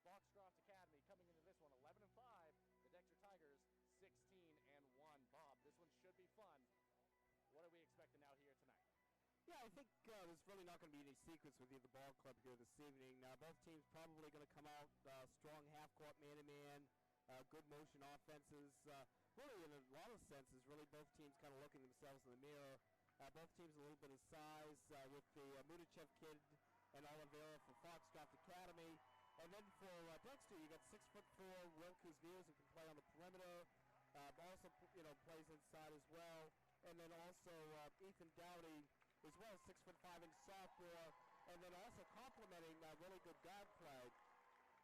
Foxcroft Academy coming into this one 11-5. The Dexter Tigers 16-1. Bob, this one should be fun. What are we expecting out here tonight? Yeah, I think there's really not going to be any secrets with either ball club here this evening. Both teams probably going to come out strong half-court man-to-man, good motion offenses. Really, in a lot of senses, really both teams kind of looking themselves in the mirror. Both teams a little bit of size with the Mudichev kid and Oliveira for Foxcroft Academy. And then for Dexter, you got 6'4" Will Kuzmiers who can play on the perimeter. Also, plays inside as well. And then also Ethan Dowdy as well, 6'5" sophomore. And then also complementing really good guard play.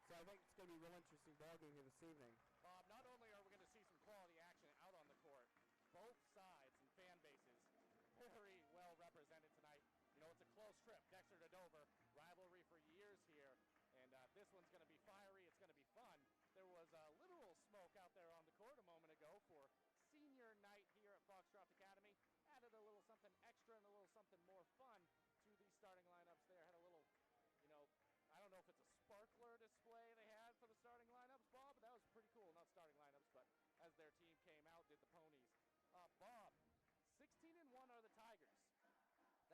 So I think it's going to be a real interesting ballgame here this evening. Bob, not only are we going to see some quality action out on the court, both sides and fan bases very well represented tonight. It's a close trip. Dexter to Dover, rivalry for years here. And this one's going to be fiery. It's going to be fun. There was literal smoke out there on the court a moment ago for senior night here at Foxcroft Academy. Added a little something extra and a little something more fun to the starting lineups there. Had a little, I don't know if it's a sparkler display they had for the starting lineups, Bob, but that was pretty cool. Not starting lineups, but as their team came out, did the Ponies. Bob, 16-1 are the Tigers.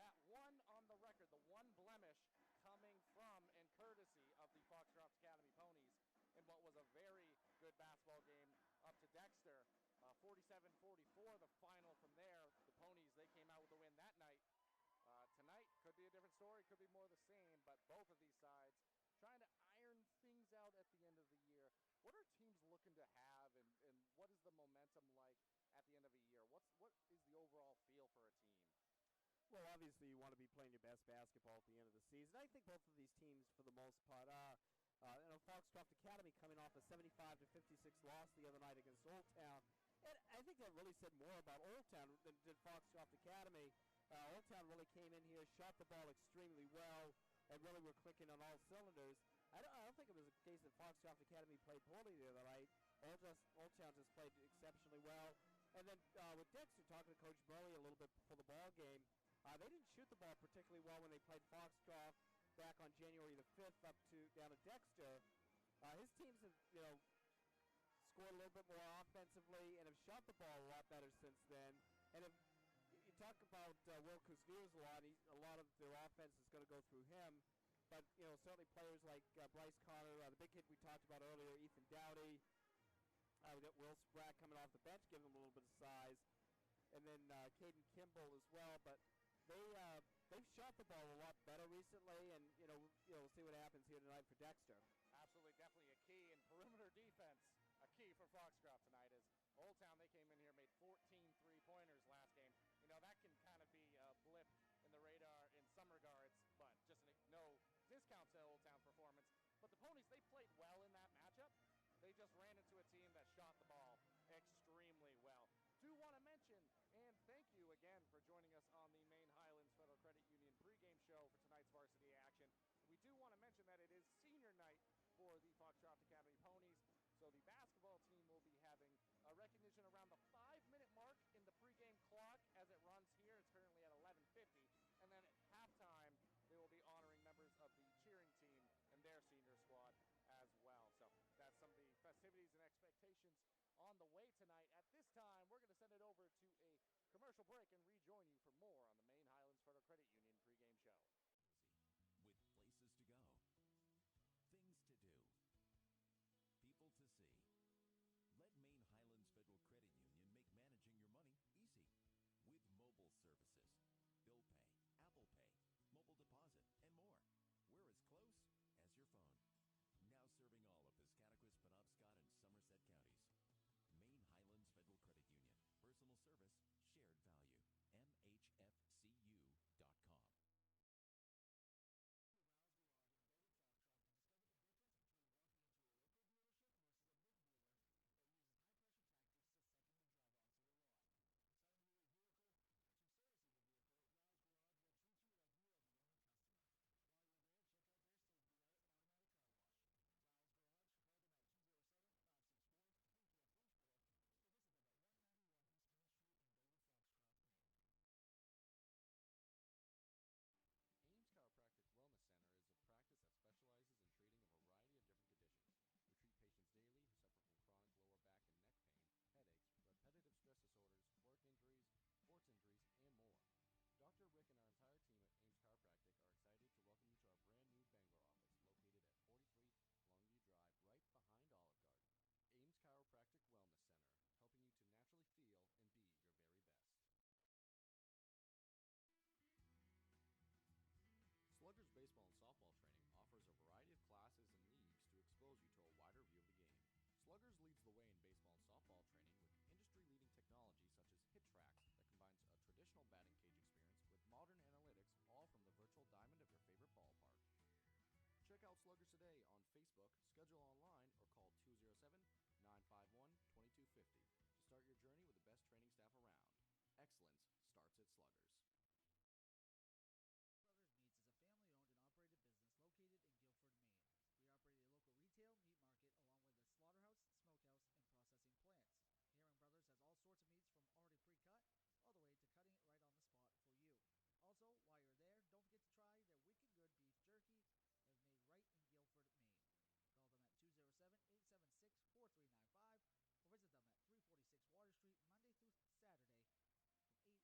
That one on the record, the one blemish coming from and courtesy of the Foxcroft Academy Ponies in what was a very good basketball game up to Dexter. 47-44, the final from there. The Ponies, they came out with the win that night. Tonight could be a different story, could be more the same, but both of these sides trying to iron things out at the end of the year. What are teams looking to have, and what is the momentum like at the end of a year? What is the overall feel for a team? Well, obviously you want to be playing your best basketball at the end of the season. I think both of these teams, for the most part, are. Foxcroft Academy coming off a 75-56 loss the other night against Old Town. And I think that really said more about Old Town than did Foxcroft Academy. Old Town really came in here, shot the ball extremely well, and really were clicking on all cylinders. I don't think it was a case that Foxcroft Academy played poorly the other night. Old Town just played exceptionally well. And then with Dexter, talking to Coach Burley a little bit before the ball game, they didn't shoot the ball particularly well when they played Foxcroft back on January the 5th down to Dexter. His teams have, scored a little bit more offensively and have shot the ball a lot better since then. And if you talk about Will Kuzmiers a lot of their offense is going to go through him. But, certainly players like Bryce Connor, the big kid we talked about earlier, Ethan Dowdy. We got Will Spratt coming off the bench, giving him a little bit of size. And then Caden Kimball as well. But they've shot the ball a lot better recently, and we'll see what happens here tonight for Dexter. Absolutely, definitely a key in perimeter defense. A key for Foxcroft tonight is Old Town. They came in here, made 14 3-pointers last game. That can kind of be a blip in the radar in some regards, but just no discount to Old Town's performance. But the Ponies, they played well in that matchup. They just ran into a team that shot the ball extremely well. Do want to mention, and thank you again for joining us on the Maine Highlands Federal Credit Union pregame show for tonight's varsity action. We do want to mention that it is senior night for the Foxcroft Academy Ponies, so the basketball team will be having a recognition around the 5-minute mark in the pregame clock as it runs here. It's currently at 11:50, and then at halftime they will be honoring members of the cheering team and their senior squad as well. So that's some of the festivities and expectations on the way tonight. At this time, we're going to send it over to a commercial break and rejoin you for more on the Maine Highlands Federal Credit Union pregame show. With places to go, things to do, people to see. Let Maine Highlands Federal Credit Union make managing your money easy with mobile services, bill pay, Apple Pay, mobile deposit, and more. We're as close as your phone. Now serving all of Piscataquis, Penobscot, and Somerset counties. Maine Highlands Federal Credit Union. Personal service, shared value. MHFCU.com. out Sluggers today on Facebook, schedule online, or call 207-951-2250 to start your journey with the best training staff around. Excellence starts at Sluggers. Brothers Meats is a family-owned and operated business located in Guilford, Maine. We operate a local retail meat market along with a slaughterhouse, smokehouse, and processing plants. Herring Brothers has all sorts of meats from already pre-cut all the way to cutting it right on the spot for you. Also, while you're there, don't forget to try their wicked good beef jerky that is made right in Guilford, Maine. Call them at 207-876-4395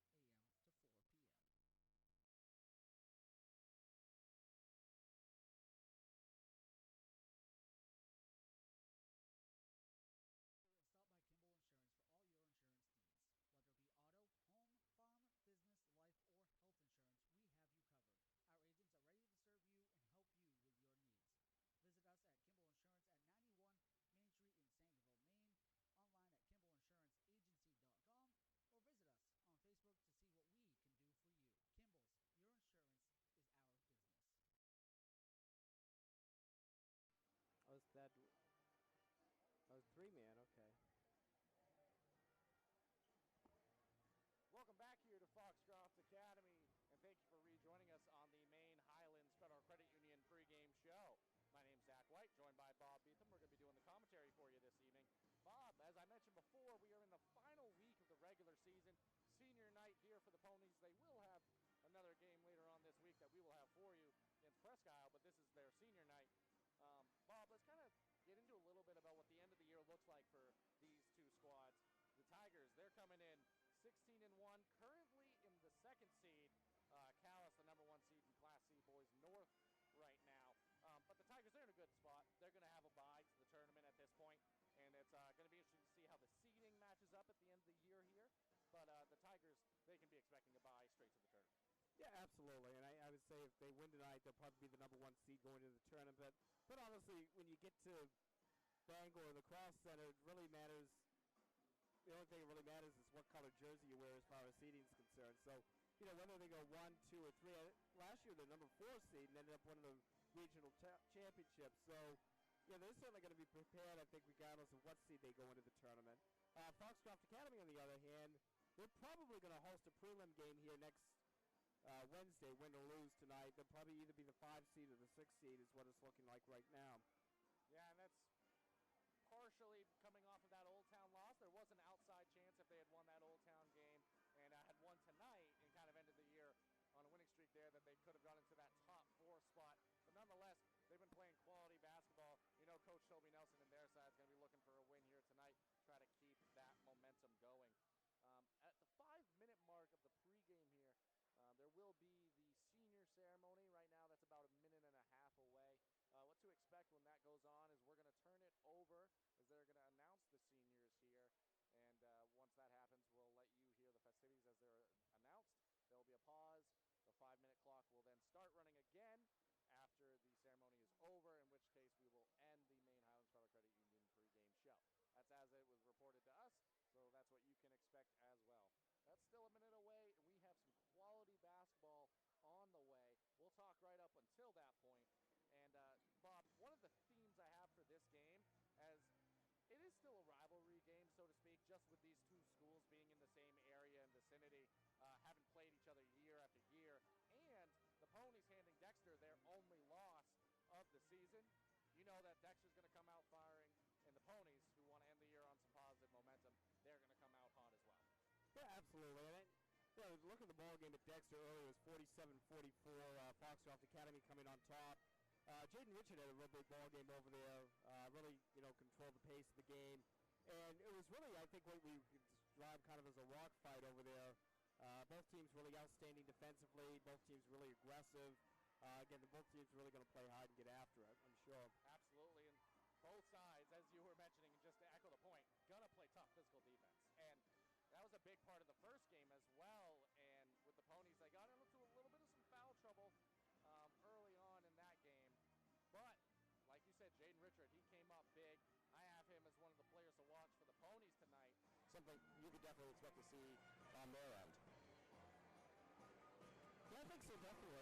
or visit them at 346 Water Street Monday through Saturday from 8 a.m. to 4 p.m. Stop by Kimball Insurance for all your insurance needs. Whether it be auto, home, farm, business, life, or health insurance, we have you covered. Our agents are ready to serve you and help you with your needs. Visit us at Kimball Insurance at 91 Main Street in Sangerville, Maine, online at KimballInsuranceAgency.com, or visit us on Facebook to see what we can do for you. Kimball's, your insurance is our business. Oh, that was 3-man, okay. Welcome back here to Foxcroft Academy, and thank you for rejoining us on the Maine Highlands Federal Credit Union pregame show. My name's Zach White, joined by Bob Beetham. We're going to be doing the commentary for you this evening. Bob, as I mentioned before, we are in the final week of the regular season. Senior night here for the Ponies. They will have another game later on this week that we will have for you against Presque Isle, but this is their senior night. Bob, let's kind of get into a little bit about what the end of the year looks like for these two squads. The Tigers, they're coming in 16-1, currently in the second seed. Calais, the number 1 seed in Class C Boys North right now. But the Tigers, they're in a good spot. They're going to have a bye to the tournament at this point, and it's going to be interesting to see how the seeding matches up at the end of the year here. But the Tigers, they can be expecting a bye straight to the tournament. Yeah, absolutely. And I would say if they win tonight, they'll probably be the number 1 seed going into the tournament. But honestly, when you get to Bangor, the Cross Center, it really matters. The only thing that really matters is what color jersey you wear as far as seeding is concerned. So, you know, whether they go 1, 2, or 3. Last year, they're number 4 seed and ended up winning the regional championship. So, yeah, they're certainly going to be prepared, I think, regardless of what seed they go into the tournament. Foxcroft Academy, on the other hand, they're probably going to host a prelim game here next Wednesday, win or lose tonight. They'll probably either be the 5 seed or the 6 seed is what it's looking like right now. Yeah, and that's partially coming off of that Old Town loss. There was an outside chance if they had won that Old Town game and had won tonight and kind of ended the year on a winning streak there, that they could have gone into that top 4 spot. But nonetheless, they've been playing quality basketball. You know, Coach Toby Nelson and their side is going to be looking for a win here tonight, try to keep that momentum going. At the 5-minute mark of the pregame here, there will be the senior ceremony. Right now, that's about a minute and a half away. What to expect when that goes on is we're going to turn it over as they're going to announce the seniors here. And once that happens, we'll let you hear the festivities as they're announced. There will be a pause. The 5-minute clock will then start running again after the ceremony is over, in which case we will end the Maine Highlands Federal Credit Union pregame show. That's as it was reported to us, so that's what you can expect as well. That's still a minute away, and we have some quality basketball on the way. We'll talk right up until that point. And, Bob, one of the themes I have for this game, as it is still a rivalry game, so to speak, just with these two schools being in the same area and vicinity, haven't played each other year after year, and the Ponies handing Dexter their only loss of the season. You know that Dexter's going to come out firing, and the Ponies, who want to end the year on some positive momentum, they're going to come out hot as well. Yeah, absolutely. And look at the ball game at Dexter earlier. It was 47-44. Foxcroft Academy coming on top. Jaden Richard had a real big ball game over there. Really, controlled the pace of the game. And it was really, I think, what we could describe kind of as a rock fight over there. Both teams really outstanding defensively. Both teams really aggressive. Again, both teams really going to play hard and get after it, I'm sure. Absolutely. And both sides, as you were mentioning, and just to echo the point, going to play tough physical defense. And that was a big part of the first game as well. And with the Ponies, they got into a little bit of some foul trouble early on in that game. But, like you said, Jaden Richard, he came up big. I have him as one of the players to watch for the Ponies tonight. Something you could definitely expect to see on their end. Yeah, I think so, definitely.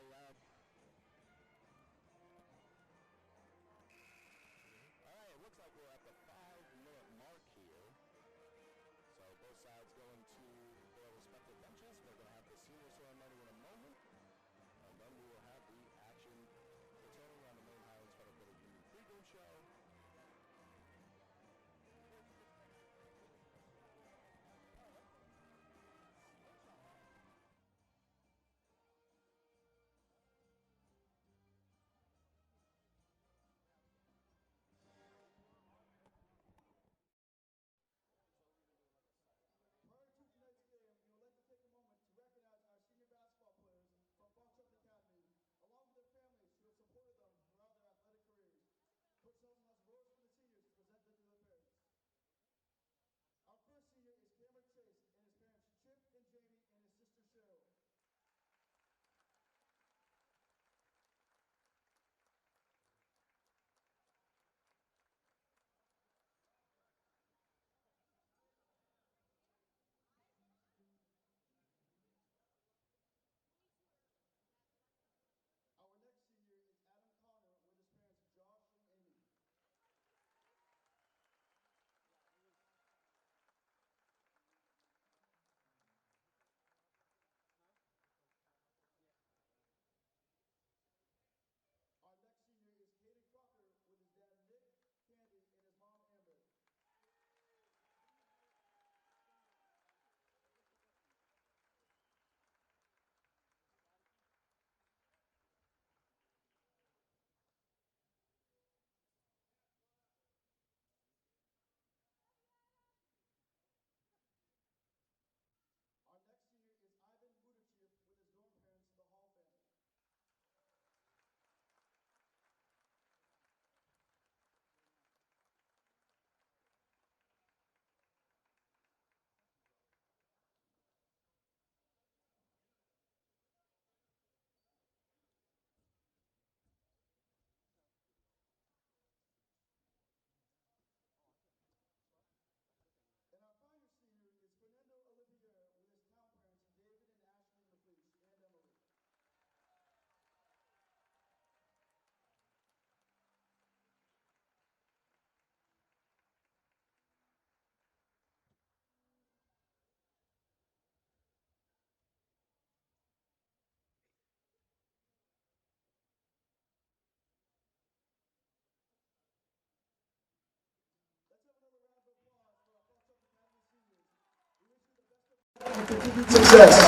Success.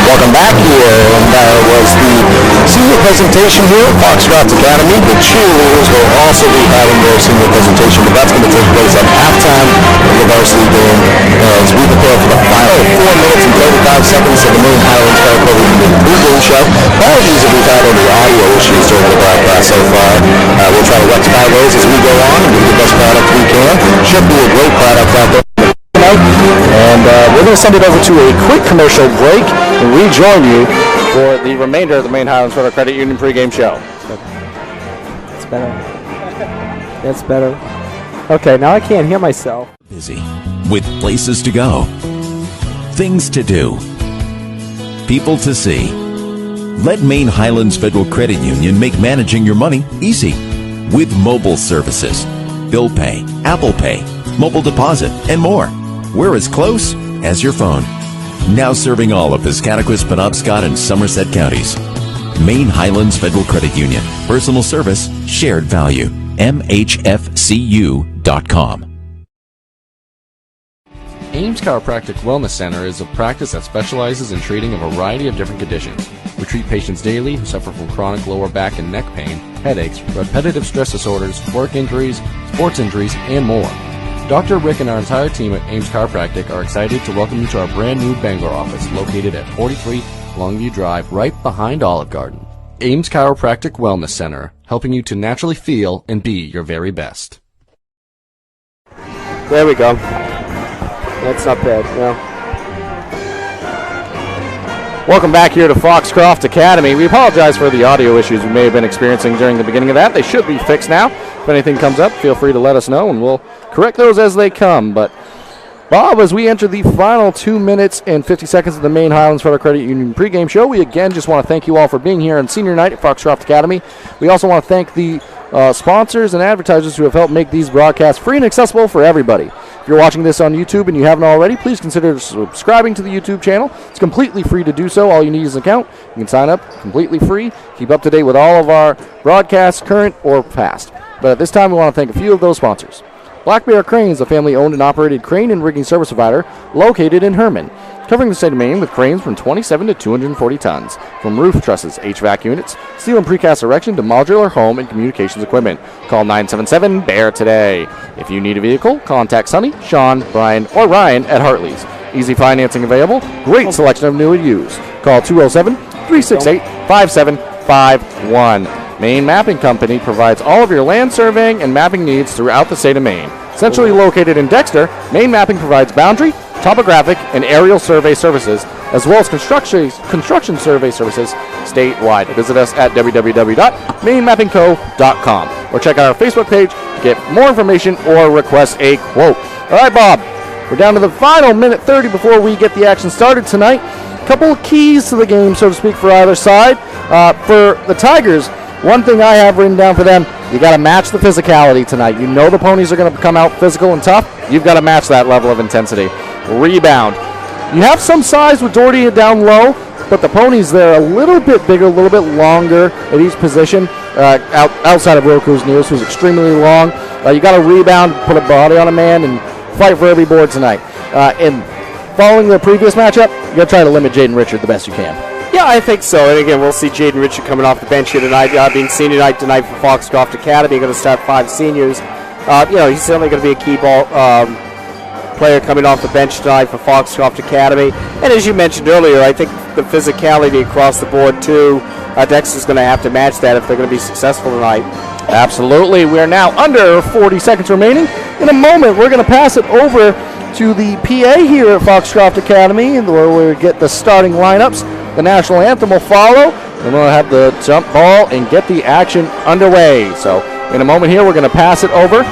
Welcome back here, and was the senior presentation here at Foxcroft Academy. The cheerleaders will also be having their senior presentation, but that's going to take place at halftime of the varsity game as we prepare for the final 4 minutes and 35 seconds of the Maine Highlands Federal Credit Union pregame show. Apologies if we've had any audio issues during the broadcast so far. We'll try to rectify those as we go on and give you the best product we can. Should be a great product out there. And we're going to send it over to a quick commercial break and rejoin you for the remainder of the Maine Highlands Federal Credit Union pregame show. That's better. That's better. Okay, now I can't hear myself. Busy with places to go, things to do, people to see. Let Maine Highlands Federal Credit Union make managing your money easy with mobile services, bill pay, Apple Pay, mobile deposit, and more. We're as close as your phone. Now serving all of Piscataquis, Penobscot, and Somerset counties. Maine Highlands Federal Credit Union. Personal service, shared value. MHFCU.com. Ames Chiropractic Wellness Center is a practice that specializes in treating a variety of different conditions. We treat patients daily who suffer from chronic lower back and neck pain, headaches, repetitive stress disorders, work injuries, sports injuries, and more. Dr. Rick and our entire team at Ames Chiropractic are excited to welcome you to our brand new Bangor office located at 43 Longview Drive, right behind Olive Garden. Ames Chiropractic Wellness Center, helping you to naturally feel and be your very best. There we go. That's not bad, yeah. Welcome back here to Foxcroft Academy. We apologize for the audio issues we may have been experiencing during the beginning of that. They should be fixed now. If anything comes up, feel free to let us know, and we'll correct those as they come. But, Bob, as we enter the final 2 minutes and 50 seconds of the Maine Highlands Federal Credit Union pregame show, we again just want to thank you all for being here on senior night at Foxcroft Academy. We also want to thank the sponsors and advertisers who have helped make these broadcasts free and accessible for everybody. If you're watching this on YouTube and you haven't already, please consider subscribing to the YouTube channel. It's completely free to do so. All you need is an account. You can sign up completely free. Keep up to date with all of our broadcasts, current or past. But at this time, we want to thank a few of those sponsors. Black Bear Crane is a family-owned and operated crane and rigging service provider located in Herman, covering the state of Maine with cranes from 27 to 240 tons. From roof trusses, HVAC units, steel and precast erection to modular home and communications equipment. Call 977-BEAR today. If you need a vehicle, contact Sonny, Sean, Brian, or Ryan at Hartley's. Easy financing available. Great selection of new and used. Call 207-368-5751. Maine Mapping Company provides all of your land surveying and mapping needs throughout the state of Maine. Centrally located in Dexter, Maine Mapping provides boundary, topographic, and aerial survey services, as well as construction survey services statewide. Visit us at www.mainemappingco.com or check out our Facebook page to get more information or request a quote. All right, Bob, we're down to the final minute 30 before we get the action started tonight. A couple of keys to the game, so to speak, for either side. For the Tigers, one thing I have written down for them, you got to match the physicality tonight. You know the ponies are going to come out physical and tough. You've got to match that level of intensity. Rebound. You have some size with Doherty down low, but the ponies there a little bit bigger, a little bit longer at each position. Outside of Will Kuznius, who's extremely long. You got to rebound, put a body on a man, and fight for every board tonight. And following the previous matchup, you got to try to limit Jaden Richard the best you can. Yeah, I think so. And again, we'll see Jaden Richard coming off the bench here tonight, being senior night tonight for Foxcroft Academy. Going to start 5 seniors. He's certainly going to be a key ball player coming off the bench tonight for Foxcroft Academy. And as you mentioned earlier, I think the physicality across the board too. Dexter's going to have to match that if they're going to be successful tonight. Absolutely. We're now under 40 seconds remaining. In a moment, we're going to pass it over to the PA here at Foxcroft Academy, where we get the starting lineups. The national anthem will follow, and we'll have the jump ball and get the action underway. So in a moment here, we're going to pass it over.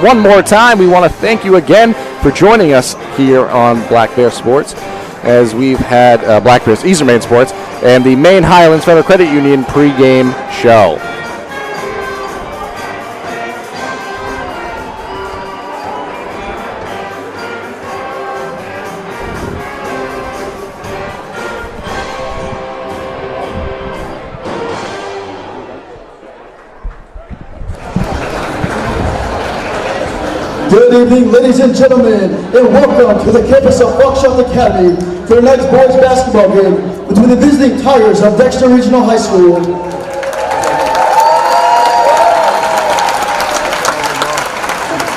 One more time, we want to thank you again for joining us here on Black Bear Sports, as we've had Black Bears Eastern Maine Sports and the Maine Highlands Federal Credit Union pregame show. Good evening, ladies and gentlemen, and welcome to the campus of Foxcroft Academy for tonight's boys basketball game between the visiting Tigers of Dexter Regional High School.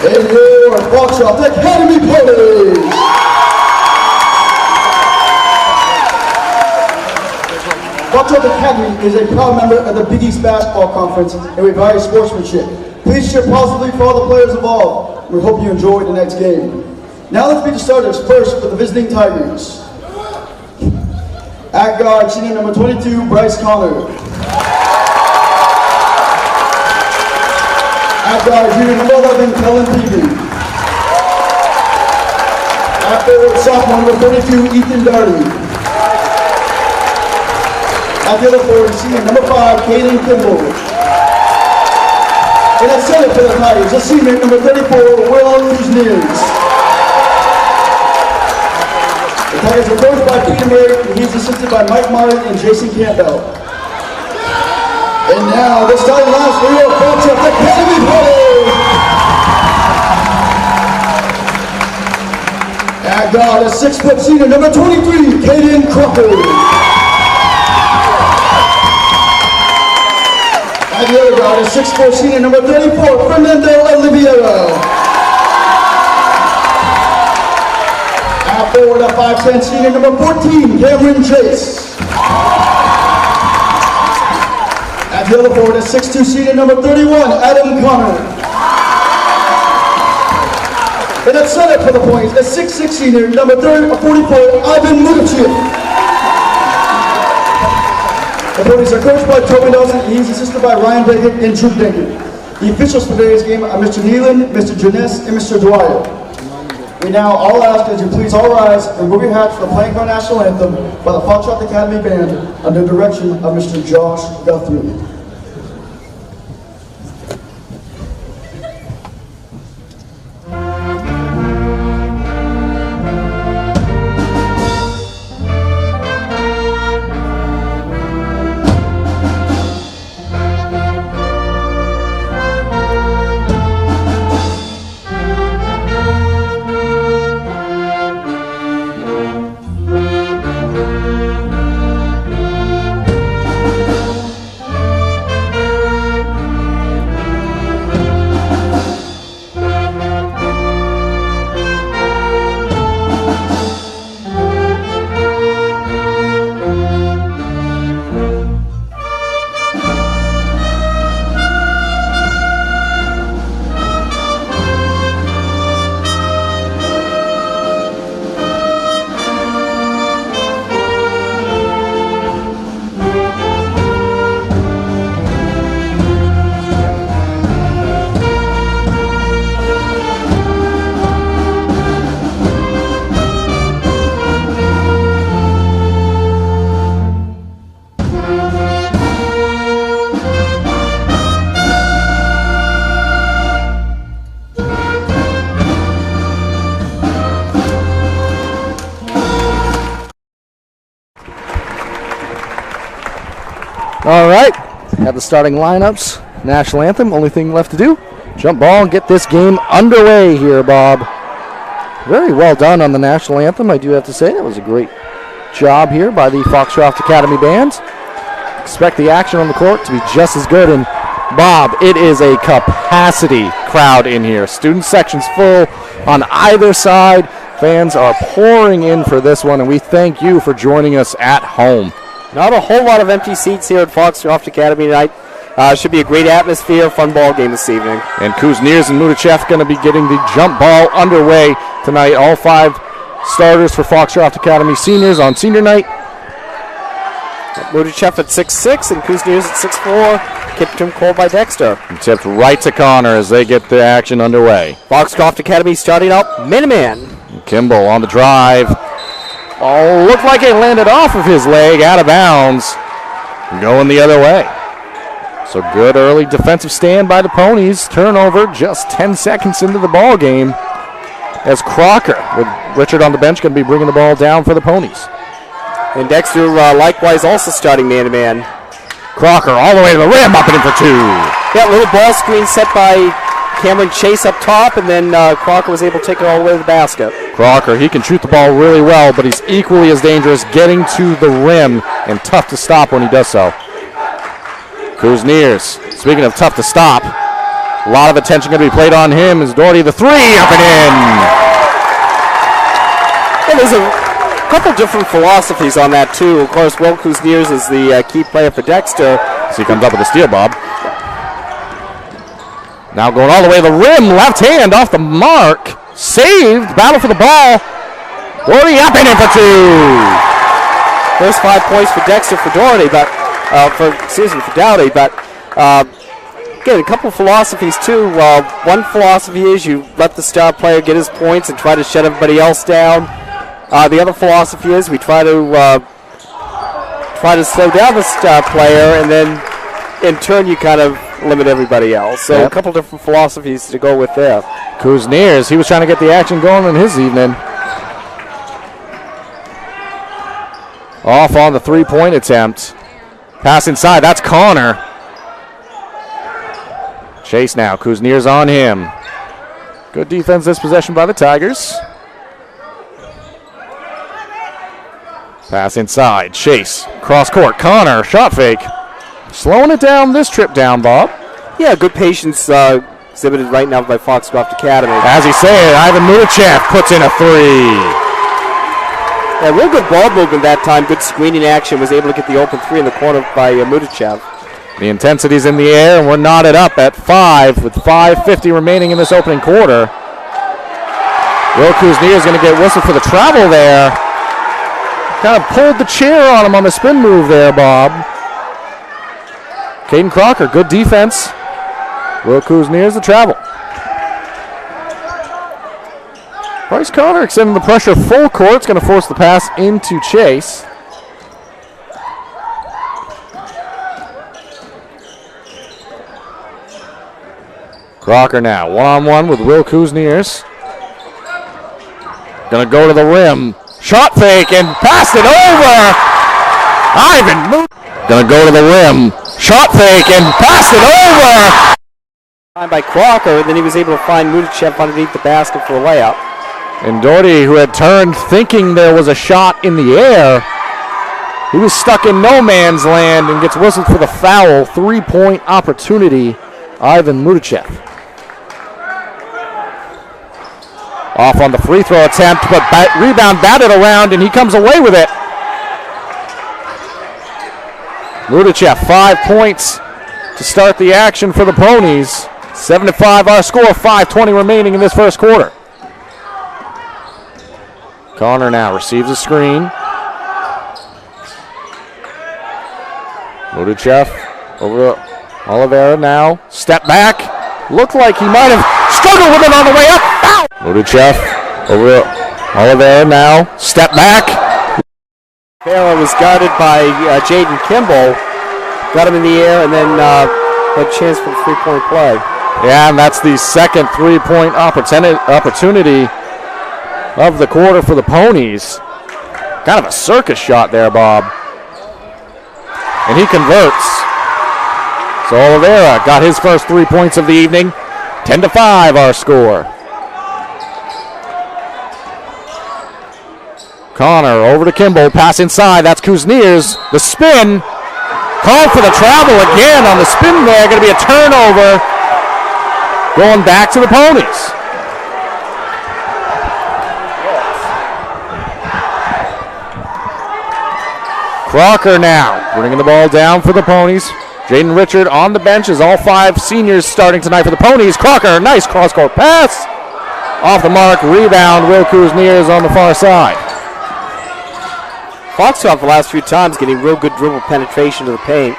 And your Foxcroft Academy players. Foxcroft Academy is a proud member of the Big East Basketball Conference, and we value sportsmanship. Please cheer positively for all the players involved. We hope you enjoy the next game. Now let's meet the starters. First for the visiting Tigers. At guard, senior number 22, Bryce Connor. At guard, junior number 11, Kellen Peavy. At forward, sophomore number 32, Ethan Darty. At the other forward, senior number 5, Kaden Kimball. And at center for the Tigers, the senior number 34, Will Kuzniers. The Tigers are coached by Peter Murray, and he's assisted by Mike Martin and Jason Campbell. And now, the starting lineup for your Foxcroft Academy players. At guard, a 6-foot senior number 23, Caden Crocker. At the other guard, a 6'4" senior number 34, Fernando Oliveira. At forward, a 5'10" senior number 14, Cameron Chase. At the other forward, a 6'2" senior number 31, Adam Connor. And at center for the points, a 6'6" senior number 44, Ivan Mudachev. The ponies are coached by Toby Nelson, and he's assisted by Ryan Bacon and Troop Denkin. The officials for today's game are Mr. Neelan, Mr. Janess, and Mr. Dwyer. We now all ask that you please all rise and move your hats for the playing our national anthem by the Foxcroft Academy Band under the direction of Mr. Josh Guthrie. All right, got the starting lineups, national anthem. Only thing left to do, jump ball and get this game underway here, Bob. Very well done on the national anthem, I do have to say. That was a great job here by the Foxcroft Academy Band. Expect the action on the court to be just as good. And Bob, it is a capacity crowd in here. Student section's full on either side. Fans are pouring in for this one, and we thank you for joining us at home. Not a whole lot of empty seats here at Foxcroft Academy tonight. Should be a great atmosphere, fun ball game this evening. And Kuzniers and Mudachev going to be getting the jump ball underway tonight. All 5 starters for Foxcroft Academy seniors on senior night. Mudachev at 6'6" and Kuzniers at 6'4". Kicked him called by Dexter. And tipped right to Connor as they get the action underway. Foxcroft Academy starting up, Miniman. Kimball on the drive. Oh, looked like it landed off of his leg, out of bounds. Going the other way. So good early defensive stand by the Ponies. Turnover just 10 seconds into the ball game. As Crocker, with Richard on the bench, going to be bringing the ball down for the Ponies. And Dexter likewise also starting man-to-man. Crocker all the way to the rim, up and in for 2. Yeah, little ball screen set by Cameron Chase up top, and then Crocker was able to take it all the way to the basket. Crocker, he can shoot the ball really well, but he's equally as dangerous getting to the rim and tough to stop when he does so. Kuzniers, speaking of tough to stop, a lot of attention going to be played on him as Doherty the three up and in. Well, there's a couple different philosophies on that too. Of course, Will Kuzniers is the key player for Dexter. As he comes up with a steal, Bob. Now going all the way to the rim, left hand off the mark. Saved, battle for the ball. Doherty up and in for two. First 5 points for Dexter for Doherty, but for Dowdy. But again, a couple of philosophies too. One philosophy is you let the star player get his points and try to shut everybody else down. The other philosophy is we try to slow down the star player, and then in turn you kind of limit everybody else. So a couple different philosophies to go with there. Kuzniers, he was trying to get the action going in his evening. Off on the three-point attempt. Pass inside, that's Connor. Chase now, Kuzniers on him. Good defense this possession by the Tigers. Pass inside, Chase, cross court, Connor, shot fake. Slowing it down this trip down, Bob. Yeah, good patience exhibited right now by Foxcroft Academy. As he said, Ivan Mudachev puts in a three. Yeah, real good ball movement that time. Good screening action. Was able to get the open three in the corner by Mudachev. The intensity's in the air, and we're knotted up at 5 with 5:50 remaining in this opening quarter. Will Kuzniers going to get whistled for the travel there. Kind of pulled the chair on him on the spin move there, Bob. Caden Crocker, good defense. Will Kuzniers the travel. Bryce Connor extending the pressure full court. It's going to force the pass into Chase. Crocker now, one-on-one with Will Kuzniers. Going to go to the rim. Shot fake and passed it over. Ivan Moon. Going to go to the rim. Shot fake and passed it over. By Crocker, and then he was able to find Mudachev underneath the basket for a layup. And Doherty, who had turned thinking there was a shot in the air, he was stuck in no man's land and gets whistled for the foul. 3-point opportunity, Ivan Mudachev. Off on the free throw attempt, but rebound batted around, and he comes away with it. Mudachev, 5 points to start the action for the Ponies. 7-5 our score, 5:20 remaining in this first quarter. Connor now receives a screen. Mudachev over to Oliveira now. Step back. Looked like he might have struggled with it on the way up. Foul! Mudachev over to Oliveira now. Step back. Oliveira was guarded by Jaden Kimball. Got him in the air and then had a chance for the three-point play. Yeah, and that's the second three-point opportunity of the quarter for the Ponies. Kind of a circus shot there, Bob. And he converts. So Oliveira got his first 3 points of the evening. 10-5 our score. Connor over to Kimball. Pass inside. That's Kuzniers. The spin. Called for the travel again on the spin there. Going to be a turnover. Going back to the Ponies. Crocker now bringing the ball down for the Ponies. Jaden Richard on the bench as all 5 seniors starting tonight for the Ponies. Crocker, nice cross-court pass. Off the mark, rebound, Will Kuzniers on the far side. Foxcroft the last few times getting real good dribble penetration to the paint.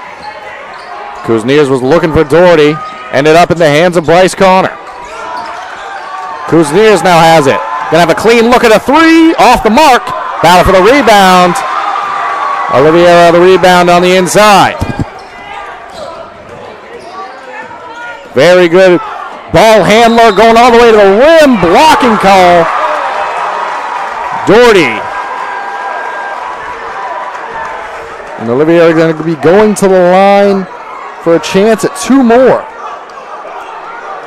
Kuzniers was looking for Doherty. Ended up in the hands of Bryce Connor. Kuzniers now has it. Gonna have a clean look at a three. Off the mark. Battle for the rebound. Oliveira the rebound on the inside. Very good ball handler going all the way to the rim. Blocking call. Doherty. And Oliveira going to be going to the line for a chance at 2 more.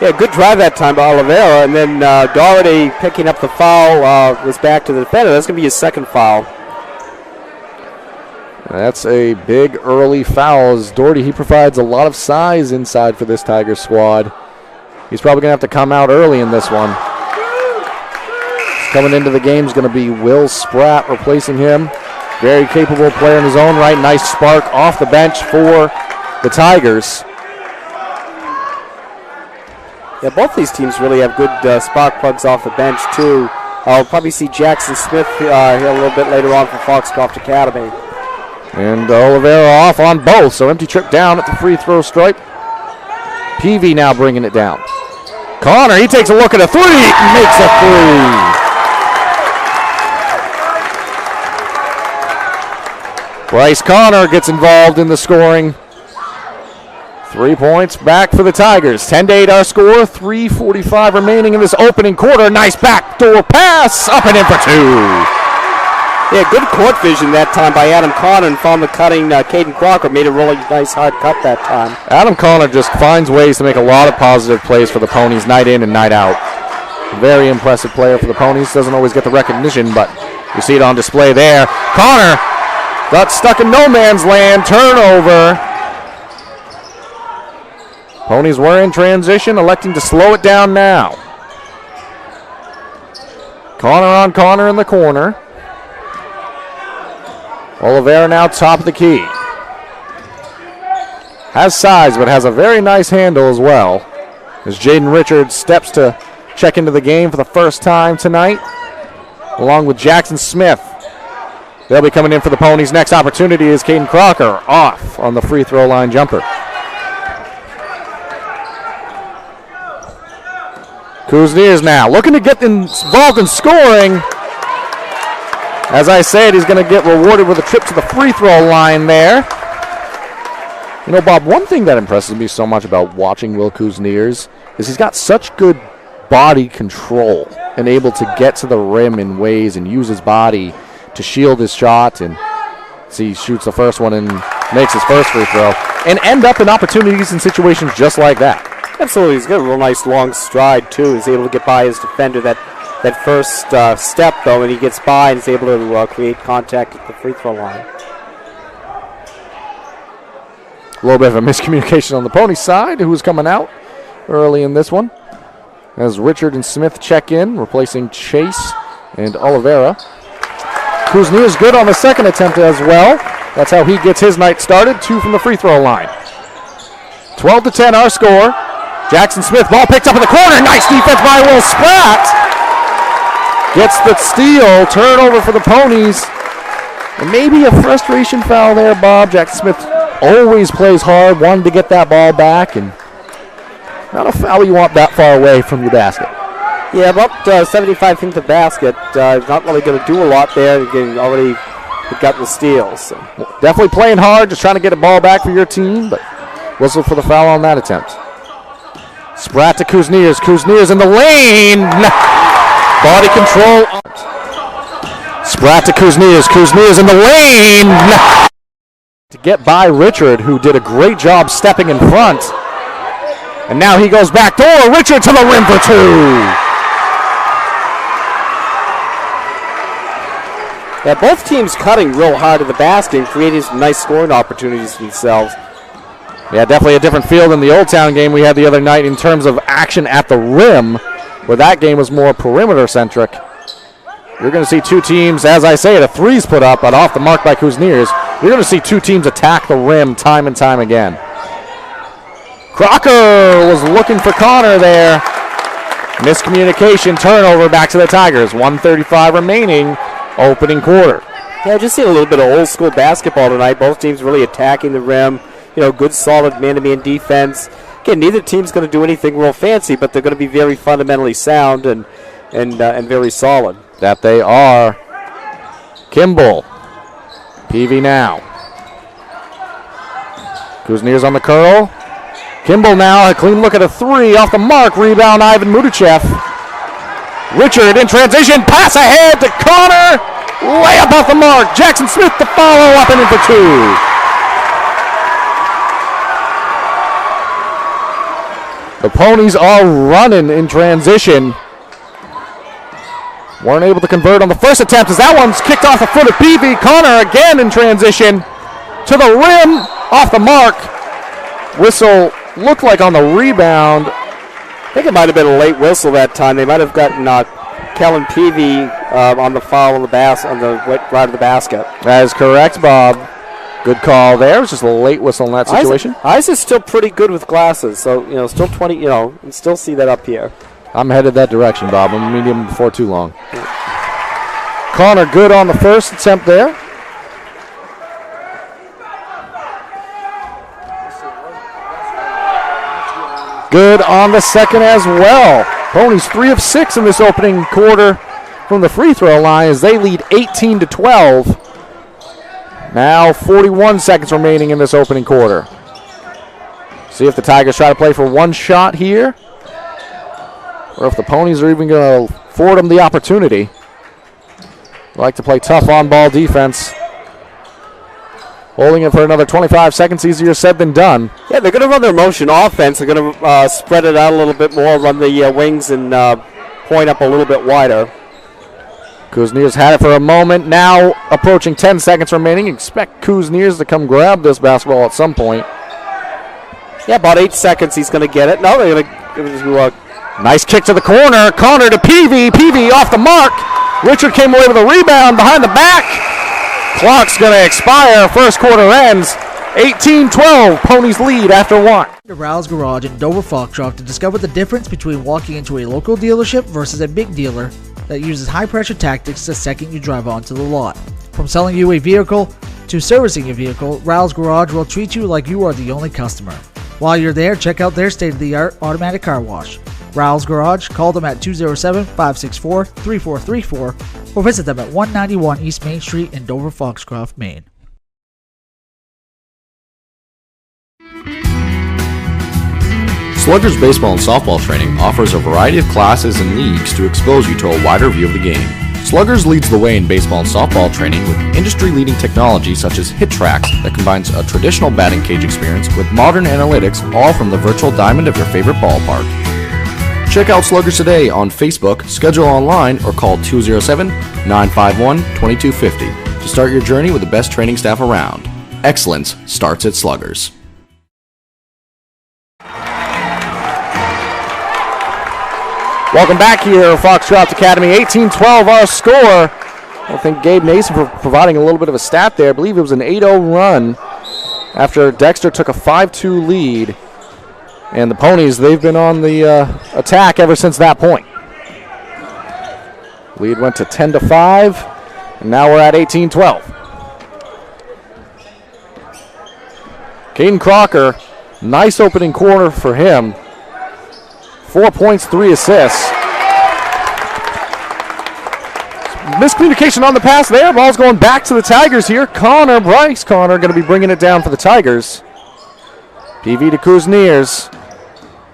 Yeah, good drive that time by Oliveira, and then Doherty picking up the foul was back to the defender. That's going to be his second foul. That's a big early foul as Doherty, he provides a lot of size inside for this Tigers squad. He's probably going to have to come out early in this one. Coming into the game is going to be Will Spratt replacing him. Very capable player in his own right. Nice spark off the bench for the Tigers. Yeah, both these teams really have good spark plugs off the bench, too. I'll probably see Jackson Smith here a little bit later on for Foxcroft Academy. And Oliveira off on both, so empty trip down at the free throw stripe. Peavy now bringing it down. Connor, he takes a look at a three, makes a three. Bryce Connor gets involved in the scoring. 3 points back for the Tigers. 10-8 our score. 3:45 remaining in this opening quarter. Nice backdoor pass. Up and in for two. Yeah, good court vision that time by Adam Connor, and found the cutting Caden Crocker. Made a really nice hard cut that time. Adam Connor just finds ways to make a lot of positive plays for the Ponies night in and night out. Very impressive player for the Ponies. Doesn't always get the recognition, but you see it on display there. Connor got stuck in no man's land. Turnover. Ponies were in transition, electing to slow it down now. Connor on Connor in the corner. Oliveira now top of the key. Has size, but has a very nice handle as well. As Jaden Richards steps to check into the game for the first time tonight, along with Jackson Smith. They'll be coming in for the Ponies. Next opportunity is Caden Crocker off on the free throw line jumper. Kuzniers now looking to get involved in scoring. As I said, he's going to get rewarded with a trip to the free throw line there. You know, Bob, one thing that impresses me so much about watching Will Kuzniers is he's got such good body control and able to get to the rim in ways and use his body to shield his shot. And see, he shoots the first one and makes his first free throw and end up in opportunities and situations just like that. Absolutely. He's got a real nice long stride, too. He's able to get by his defender. That first step, though, and he gets by and is able to create contact at the free throw line. A little bit of a miscommunication on the Pony side, who was coming out early in this one. As Richard and Smith check in, replacing Chase and Oliveira. Kuzniers good on the second attempt as well. That's how he gets his night started. 2 from the free throw line. 12-10 our score. Jackson Smith, ball picked up in the corner. Nice defense by Will Spratt. Gets the steal. Turnover for the Ponies. And maybe a frustration foul there, Bob. Jackson Smith always plays hard. Wanted to get that ball back. And not a foul you want that far away from your basket. Yeah, about 75 feet to the basket. Not really going to do a lot there. Getting already got the steals. So. Definitely playing hard. Just trying to get a ball back for your team. But whistle for the foul on that attempt. Spratt to Kuzniers. Kuzniers in the lane. Body control. Spratt to Kuzniers. Kuzniers in the lane. To get by Richard, who did a great job stepping in front. And now he goes back door. Richard to the rim for 2. Yeah, both teams cutting real hard to the basket and creating some nice scoring opportunities for themselves. Yeah, definitely a different feel than the Old Town game we had the other night in terms of action at the rim, where that game was more perimeter-centric. You're going to see two teams, as I say, the threes put up, but off the mark by Kuzniers. You're going to see two teams attack the rim time and time again. Crocker was looking for Connor there. Miscommunication, turnover back to the Tigers. 1:35 remaining, opening quarter. Yeah, just seeing a little bit of old-school basketball tonight. Both teams really attacking the rim. You know, good, solid man-to-man defense. Again, neither team's going to do anything real fancy, but they're going to be very fundamentally sound and very solid. That they are. Kimball. Peavy now. Kuzniers on the curl. Kimball now, a clean look at a 3 off the mark. Rebound, Ivan Mudachev. Richard in transition. Pass ahead to Connor. Layup off the mark. Jackson Smith to follow up and in for 2. The Ponies are running in transition. Weren't able to convert on the first attempt as that one's kicked off the foot of PV. Connor again in transition to the rim, off the mark. Whistle looked like on the rebound. I think it might have been a late whistle that time. They might have gotten Kellen Peavy on the foul on the right of the basket. That is correct, Bob. Good call there. It was just a late whistle in that situation. Ice is still pretty good with glasses, so still 20. You can still see that up here. I'm headed that direction, Bob. I'm meeting him before too long. Connor good on the first attempt there. Good on the second as well. Ponies 3 of 6 in this opening quarter from the free throw line as they lead 18-12. Now 41 seconds remaining in this opening quarter. See if the Tigers try to play for one shot here, or if the Ponies are even going to afford them the opportunity. They like to play tough on-ball defense. Holding it for another 25 seconds, easier said than done. Yeah, they're going to run their motion offense. They're going to spread it out a little bit more, run the wings, and point up a little bit wider. Kuzniers had it for a moment. Now approaching 10 seconds remaining. Expect Kuzniers to come grab this basketball at some point. Yeah, about 8 seconds he's going to get it. No, they're going to give it to nice kick to the corner. Connor to Peavy. Peavy off the mark. Richard came away with a rebound behind the back. Clock's going to expire. First quarter ends. 18-12. Ponies lead after 1. To Rouse Garage in Dover Foxcroft to discover the difference between walking into a local dealership versus a big dealer that uses high-pressure tactics the second you drive onto the lot. From selling you a vehicle to servicing your vehicle, Rouse Garage will treat you like you are the only customer. While you're there, check out their state-of-the-art automatic car wash. Rouse Garage, call them at 207-564-3434 or visit them at 191 East Main Street in Dover Foxcroft, Maine. Sluggers baseball and softball training offers a variety of classes and leagues to expose you to a wider view of the game. Sluggers leads the way in baseball and softball training with industry-leading technology such as HitTrax that combines a traditional batting cage experience with modern analytics, all from the virtual diamond of your favorite ballpark. Check out Sluggers today on Facebook, schedule online, or call 207-951-2250 to start your journey with the best training staff around. Excellence starts at Sluggers. Welcome back here, Foxcroft Academy. 18-12 our score. I think Gabe Nason for providing a little bit of a stat there. I believe it was an 8-0 run after Dexter took a 5-2 lead. And the Ponies, they've been on the attack ever since that point. Lead went to 10-5, and now we're at 18-12. Caden Crocker, nice opening quarter for him. 4 points, 3 assists. Miscommunication on the pass there. Ball's going back to the Tigers here. Bryce Connor going to be bringing it down for the Tigers. PV to Kuzniers.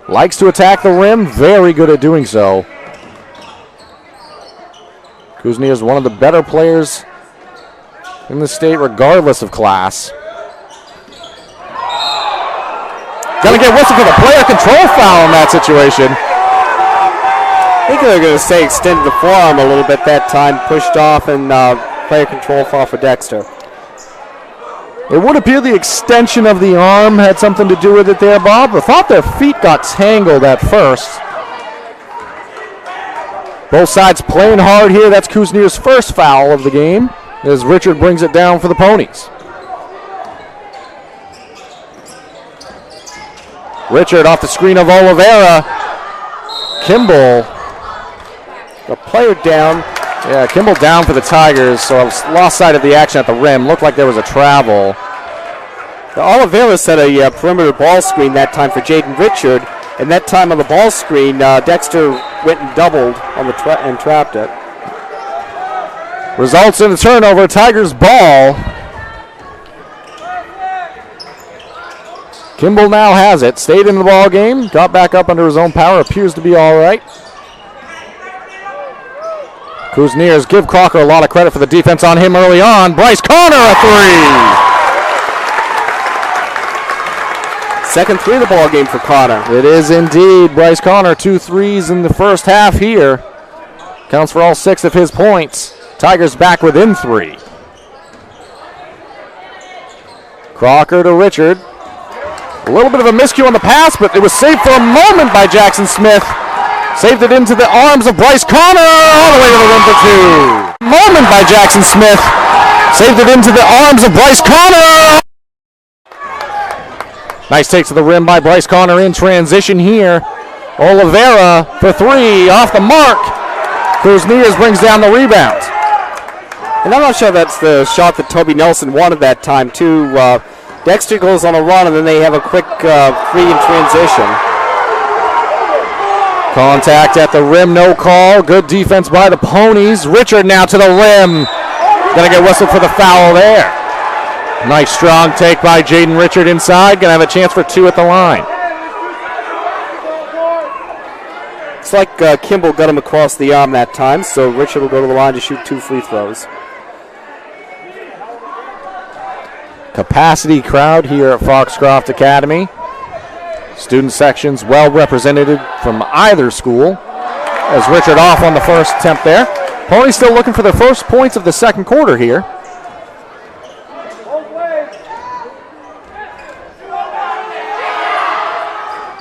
Likes to attack the rim. Very good at doing so. Kuzniers, one of the better players in the state regardless of class. Going to get whistled for the player control foul in that situation. I think they're going to say extended the forearm a little bit that time, pushed off, and player control foul for Dexter. It would appear the extension of the arm had something to do with it there, Bob. I thought their feet got tangled at first. Both sides playing hard here. That's Kuzniers' first foul of the game as Richard brings it down for the Ponies. Richard off the screen of Oliveira. Kimball. The player down. Yeah, Kimball down for the Tigers, so I lost sight of the action at the rim. Looked like there was a travel. Oliveira set a perimeter ball screen that time for Jaden Richard, and that time on the ball screen, Dexter went and doubled on the and trapped it. Results in a turnover, Tigers ball. Kimball now has it. Stayed in the ball game. Got back up under his own power. Appears to be all right. Kuzniers give Crocker a lot of credit for the defense on him early on. Bryce Connor a three. Second three of the ball game for Connor. It is indeed. Bryce Connor, 2 threes in the first half here. Counts for all 6 of his points. Tigers back within 3. Crocker to Richard. A little bit of a miscue on the pass, but it was saved for a moment by Jackson Smith. Saved it into the arms of Bryce Connor, all the way to the rim for 2. Moment by Jackson Smith. Saved it into the arms of Bryce Connor. Nice take to the rim by Bryce Connor in transition here. Oliveira for 3, off the mark. Kuzniers brings down the rebound. And I'm not sure that's the shot that Toby Nelson wanted that time, too. Dexter goes on a run, and then they have a quick 3 in transition. Contact at the rim, no call. Good defense by the Ponies. Richard now to the rim. Gonna get whistled for the foul there. Nice strong take by Jaden Richard inside. Gonna have a chance for 2 at the line. It's like Kimball got him across the arm that time, so Richard will go to the line to shoot 2 free throws. Capacity crowd here at Foxcroft Academy. Student sections well represented from either school. As Richard off on the first attempt there. Ponies still looking for their first points of the second quarter here.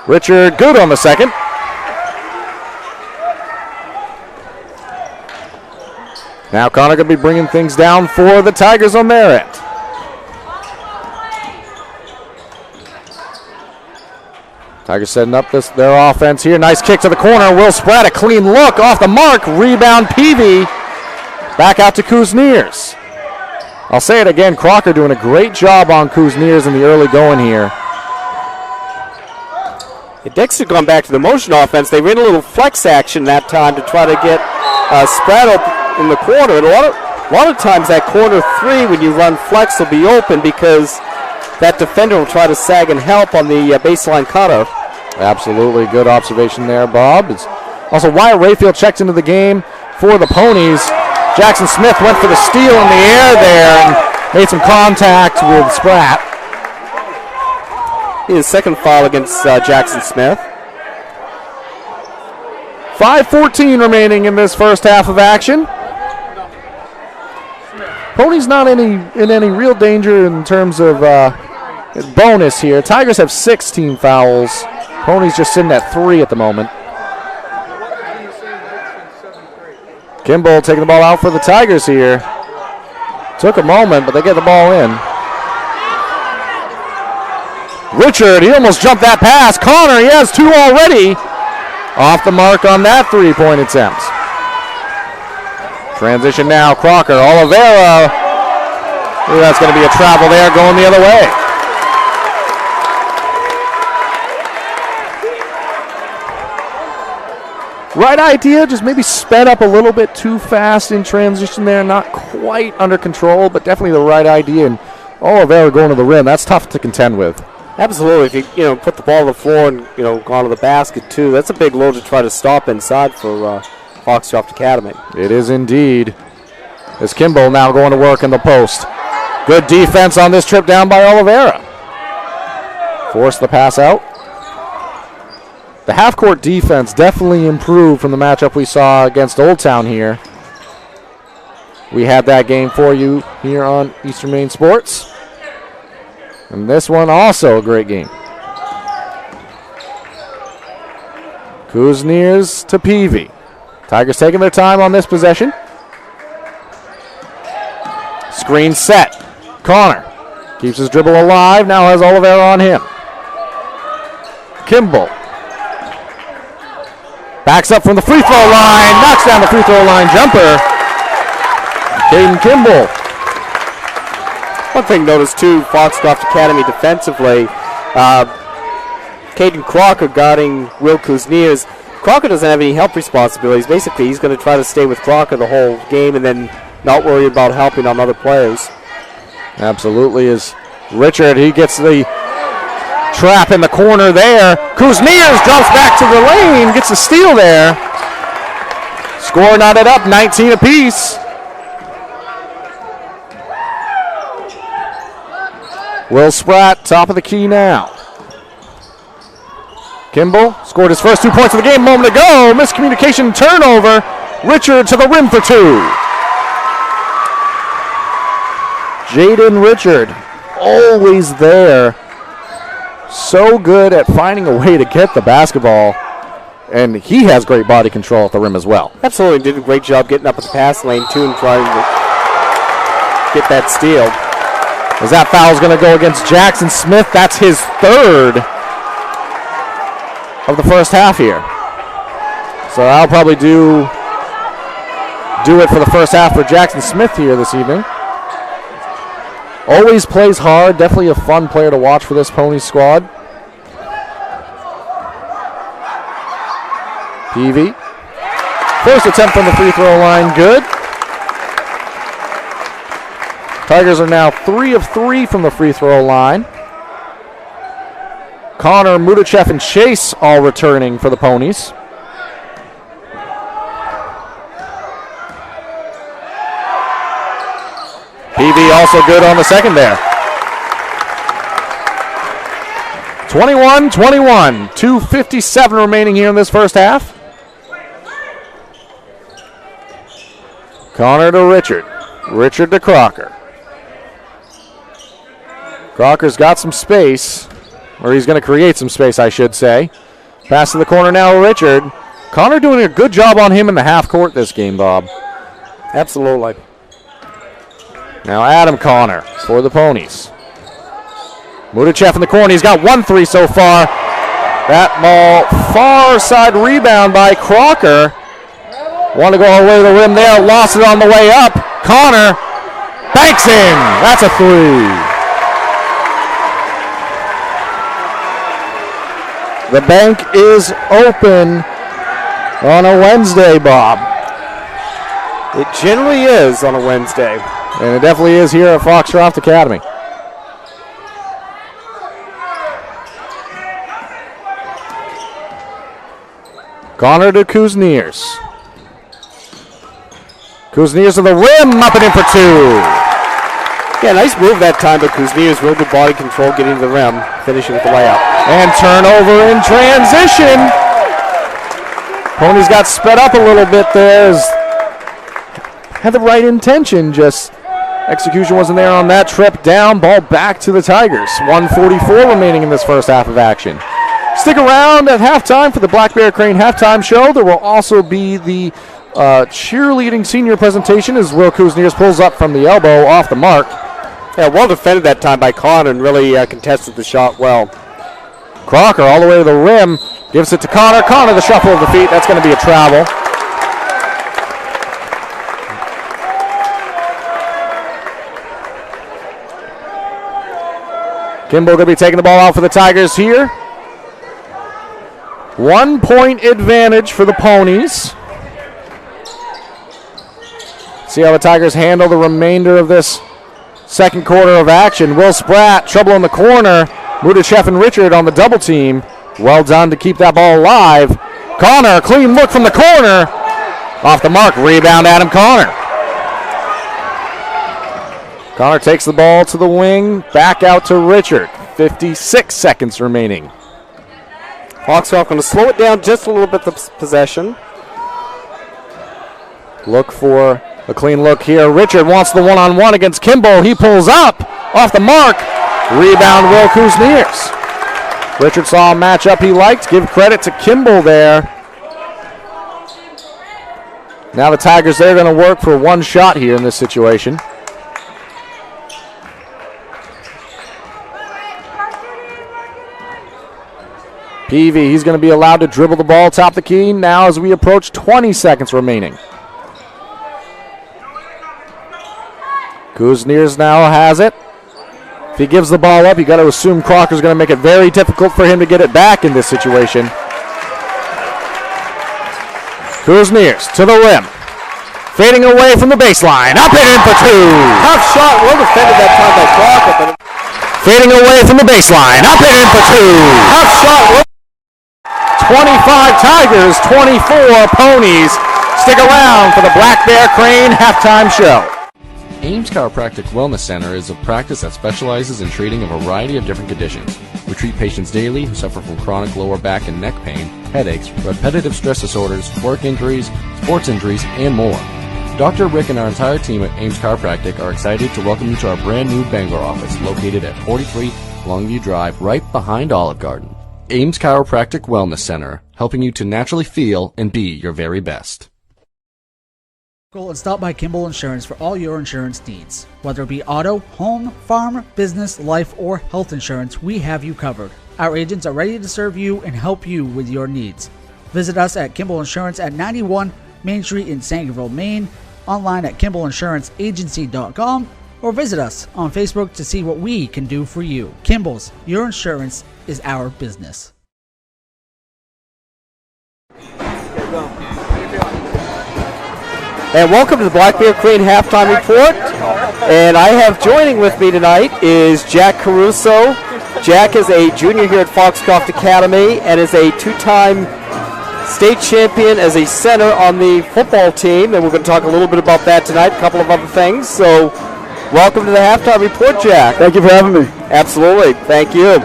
Richard good on the second. Now Connor going to be bringing things down for the Tigers on their end. Tigers setting up their offense here. Nice kick to the corner. Will Spratt, a clean look off the mark. Rebound Peavy. Back out to Kuzniers. I'll say it again. Crocker doing a great job on Kuzniers in the early going here. Dexter gone back to the motion offense. They ran a little flex action that time to try to get Spratt up in the corner. And a lot of times that corner 3 when you run flex will be open because that defender will try to sag and help on the baseline cutter. Absolutely good observation there, Bob. It's also Wyatt Rayfield checked into the game for the Ponies. Jackson Smith went for the steal in the air there and made some contact with Spratt. His second foul against Jackson Smith. 5:14 remaining in this first half of action. Ponies not in any real danger in terms of bonus here. Tigers have 16 fouls. Ponies just sitting at 3 at the moment. Kimball taking the ball out for the Tigers here. Took a moment, but they get the ball in. Richard, he almost jumped that pass. Connor, he has 2 already. Off the mark on that 3-point attempt. Transition now, Crocker, Oliveira. Ooh, that's going to be a travel there going the other way. Right idea, just maybe sped up a little bit too fast in transition there. Not quite under control, but definitely the right idea. And Oliveira going to the rim, that's tough to contend with. Absolutely. If you put the ball on the floor and gone to the basket too, that's a big load to try to stop inside for Foxcroft Academy. It is indeed. As Kimball now going to work in the post. Good defense on this trip down by Oliveira. Force the pass out. The half-court defense definitely improved from the matchup we saw against Old Town here. We had that game for you here on Eastern Maine Sports. And this one also a great game. Kuzniers to Peavy. Tigers taking their time on this possession. Screen set. Connor keeps his dribble alive. Now has Oliveira on him. Kimball. Backs up from the free throw line. Knocks down the free throw line jumper. Caden Kimball. One thing noticed too, Foxcroft Academy defensively, Caden Crocker guarding Will Kuzniers. Crocker doesn't have any help responsibilities. Basically, he's going to try to stay with Crocker the whole game and then not worry about helping on other players. Absolutely. As Richard, he gets the trap in the corner there. Kuzniers jumps back to the lane, gets a steal there. Score knotted up, 19 apiece. Will Spratt, top of the key now. Kimball scored his first 2 points of the game a moment ago. Miscommunication, turnover. Richard to the rim for 2. Jaden Richard, always there. So good at finding a way to get the basketball. And he has great body control at the rim as well. Absolutely did a great job getting up at the pass lane, too, and trying to get that steal. As that foul is going to go against Jackson Smith. That's his 3rd of the first half here. So I'll probably do it for the first half for Jackson Smith here this evening. Always plays hard. Definitely a fun player to watch for this Pony squad. Peavy. First attempt from the free throw line, good. Tigers are now 3 of 3 from the free throw line. Connor, Mudachev, and Chase all returning for the Ponies. Peavy also good on the second there. 21-21, 2:57 remaining here in this first half. Connor to Richard. Richard to Crocker. Crocker's got some space, or he's going to create some space, I should say. Pass to the corner now, Richard. Connor doing a good job on him in the half court this game, Bob. Absolutely. Now Adam Connor for the Ponies. Mudachev in the corner. He's got 1 3 so far. That ball far side rebound by Crocker. Want to go all the way to the rim there. Lost it on the way up. Connor banks in. That's a 3. The bank is open on a Wednesday, Bob. It generally is on a Wednesday. And it definitely is here at Foxcroft Academy. Connor to Kuzniers. Kuzniers to the rim, up and in for 2. Yeah, nice move that time, but Kuzniers real good body control getting to the rim, finishing with the layup. And turnover in transition. Ponies got sped up a little bit there. Had the right intention, just execution wasn't there on that trip down. Ball back to the Tigers. 1:44 remaining in this first half of action. Stick around at halftime for the Black Bear Crane halftime show. There will also be the cheerleading senior presentation as Will Kuzniers pulls up from the elbow off the mark. Yeah, well defended that time by Connor and really contested the shot well. Crocker all the way to the rim. Gives it to Connor. Connor the shuffle of the feet. That's going to be a travel. Kimball going to be taking the ball out for the Tigers here. 1 point advantage for the Ponies. See how the Tigers handle the remainder of this second quarter of action. Will Spratt, trouble in the corner. Mudachev and Richard on the double team. Well done to keep that ball alive. Connor, clean look from the corner. Off the mark, rebound Adam Connor. Connor takes the ball to the wing, back out to Richard. 56 seconds remaining. Foxcroft going to slow it down just a little bit, the possession. Look for a clean look here. Richard wants the one-on-one against Kimball. He pulls up, off the mark. Rebound Will Kuzniers. Richard saw a matchup he liked. Give credit to Kimball there. Now the Tigers, they're going to work for one shot here in this situation. Peavy, he's going to be allowed to dribble the ball top the key now as we approach 20 seconds remaining. Kuzniers now has it. If he gives the ball up, you got to assume Crocker's going to make it very difficult for him to get it back in this situation. Kuzniers to the rim. Fading away from the baseline. Up and in for 2. Tough shot. Well defended that time by Crocker. Fading away from the baseline. Up and in for 2. Tough shot. 25 Tigers, 24 Ponies. Stick around for the Black Bear Crane halftime show. Ames Chiropractic Wellness Center is a practice that specializes in treating a variety of different conditions. We treat patients daily who suffer from chronic lower back and neck pain, headaches, repetitive stress disorders, work injuries, sports injuries, and more. Dr. Rick and our entire team at Ames Chiropractic are excited to welcome you to our brand new Bangor office located at 43 Longview Drive, right behind Olive Garden. Ames Chiropractic Wellness Center, helping you to naturally feel and be your very best. Go and stop by Kimball Insurance for all your insurance needs. Whether it be auto, home, farm, business, life, or health insurance, we have you covered. Our agents are ready to serve you and help you with your needs. Visit us at Kimball Insurance at 91 Main Street in Sangerville, Maine, online at KimballInsuranceAgency.com, or visit us on Facebook to see what we can do for you. Kimball's, your insurance is our business. And welcome to the Black Bear Crane Halftime Report. And I have joining with me tonight is Jack Caruso. Jack is a junior here at Foxcroft Academy and is a two-time state champion as a center on the football team. And we're going to talk a little bit about that tonight, a couple of other things. So welcome to the Halftime Report, Jack. Thank you for having me. Absolutely. Thank you.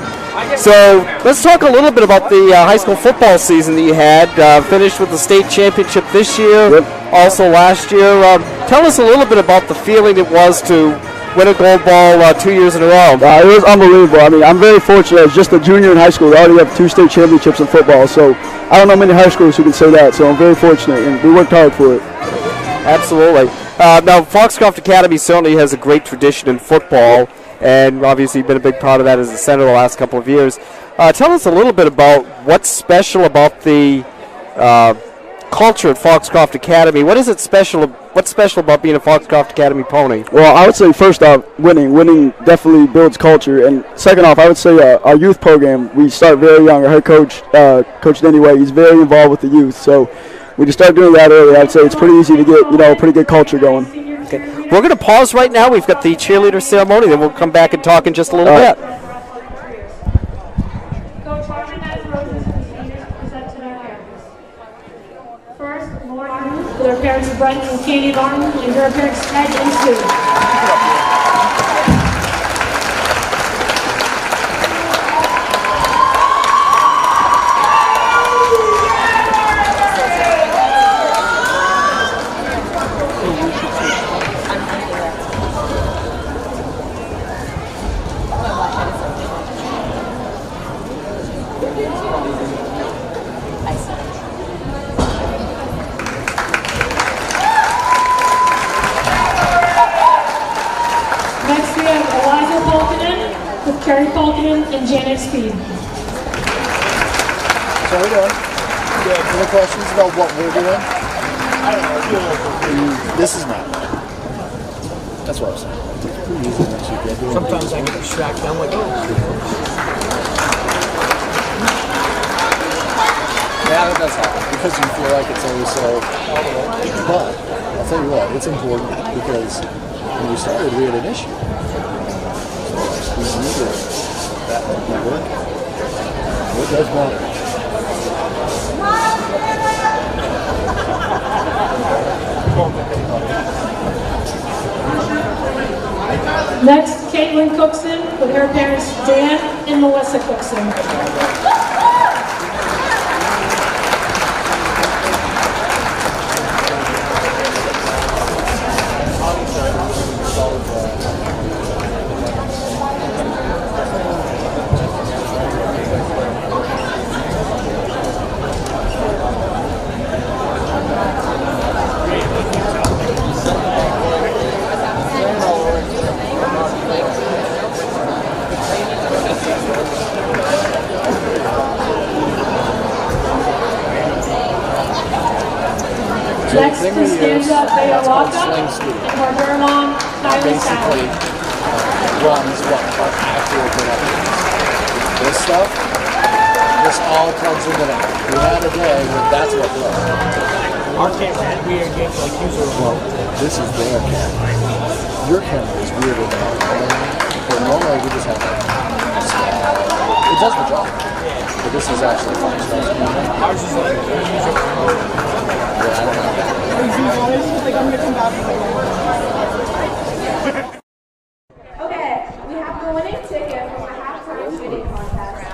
So let's talk a little bit about the high school football season that you had. Finished with the state championship this year, also last year. Tell us a little bit about the feeling it was to win a gold ball 2 years in a row. It was unbelievable. I mean, I'm very fortunate. As just a junior in high school, I already have 2 state championships in football. So I don't know many high schools who can say that. So I'm very fortunate, and we worked hard for it. Absolutely. Now, Foxcroft Academy certainly has a great tradition in football, and obviously you've been a big part of that as a center the last couple of years. Tell us a little bit about what's special about the culture at Foxcroft Academy. What's special about being a Foxcroft Academy pony? Well, I would say first off, winning definitely builds culture, and second off, I would say our youth program, we start very young. Our head coach, Coach Denny Way, he's very involved with the youth, so we just start doing that early. I'd say it's pretty easy to get a pretty good culture going. Okay. We're going to pause right now. We've got the cheerleader ceremony, then we'll come back and talk in just a little bit. Coach Harmon has roses for the seniors to present to their parents. First, Lauren Martin, with her parents Brent and Katie Martin, and her parents Ted and Sue. And Janet Speed. So we're doing. Any questions about what we're doing? I don't know. This is not. That's what I'm saying. It's pretty easy once you get doing. Sometimes I get distracted. I'm like, oh. Yeah, that does happen because you feel like it's always so. But I'll tell you what, it's important because when we started, we had an issue. So we needed that to be working. It does matter. Next, Caitlin Cookson with her parents Dan and Melissa Cookson. Next to stand up, they are locked up, and her mom, Kylie basically runs what our actual production is. This stuff, this all plugs into that. We had a day where that's what plugs. Our camera, we are getting like user remote. This is their camera. Your camera is weirder than ours. But normally we just have it does the job. But this is actually fun stuff. Ours is like user remote. Yeah, I don't know. Okay, we have the winning ticket from the halftime shooting contest.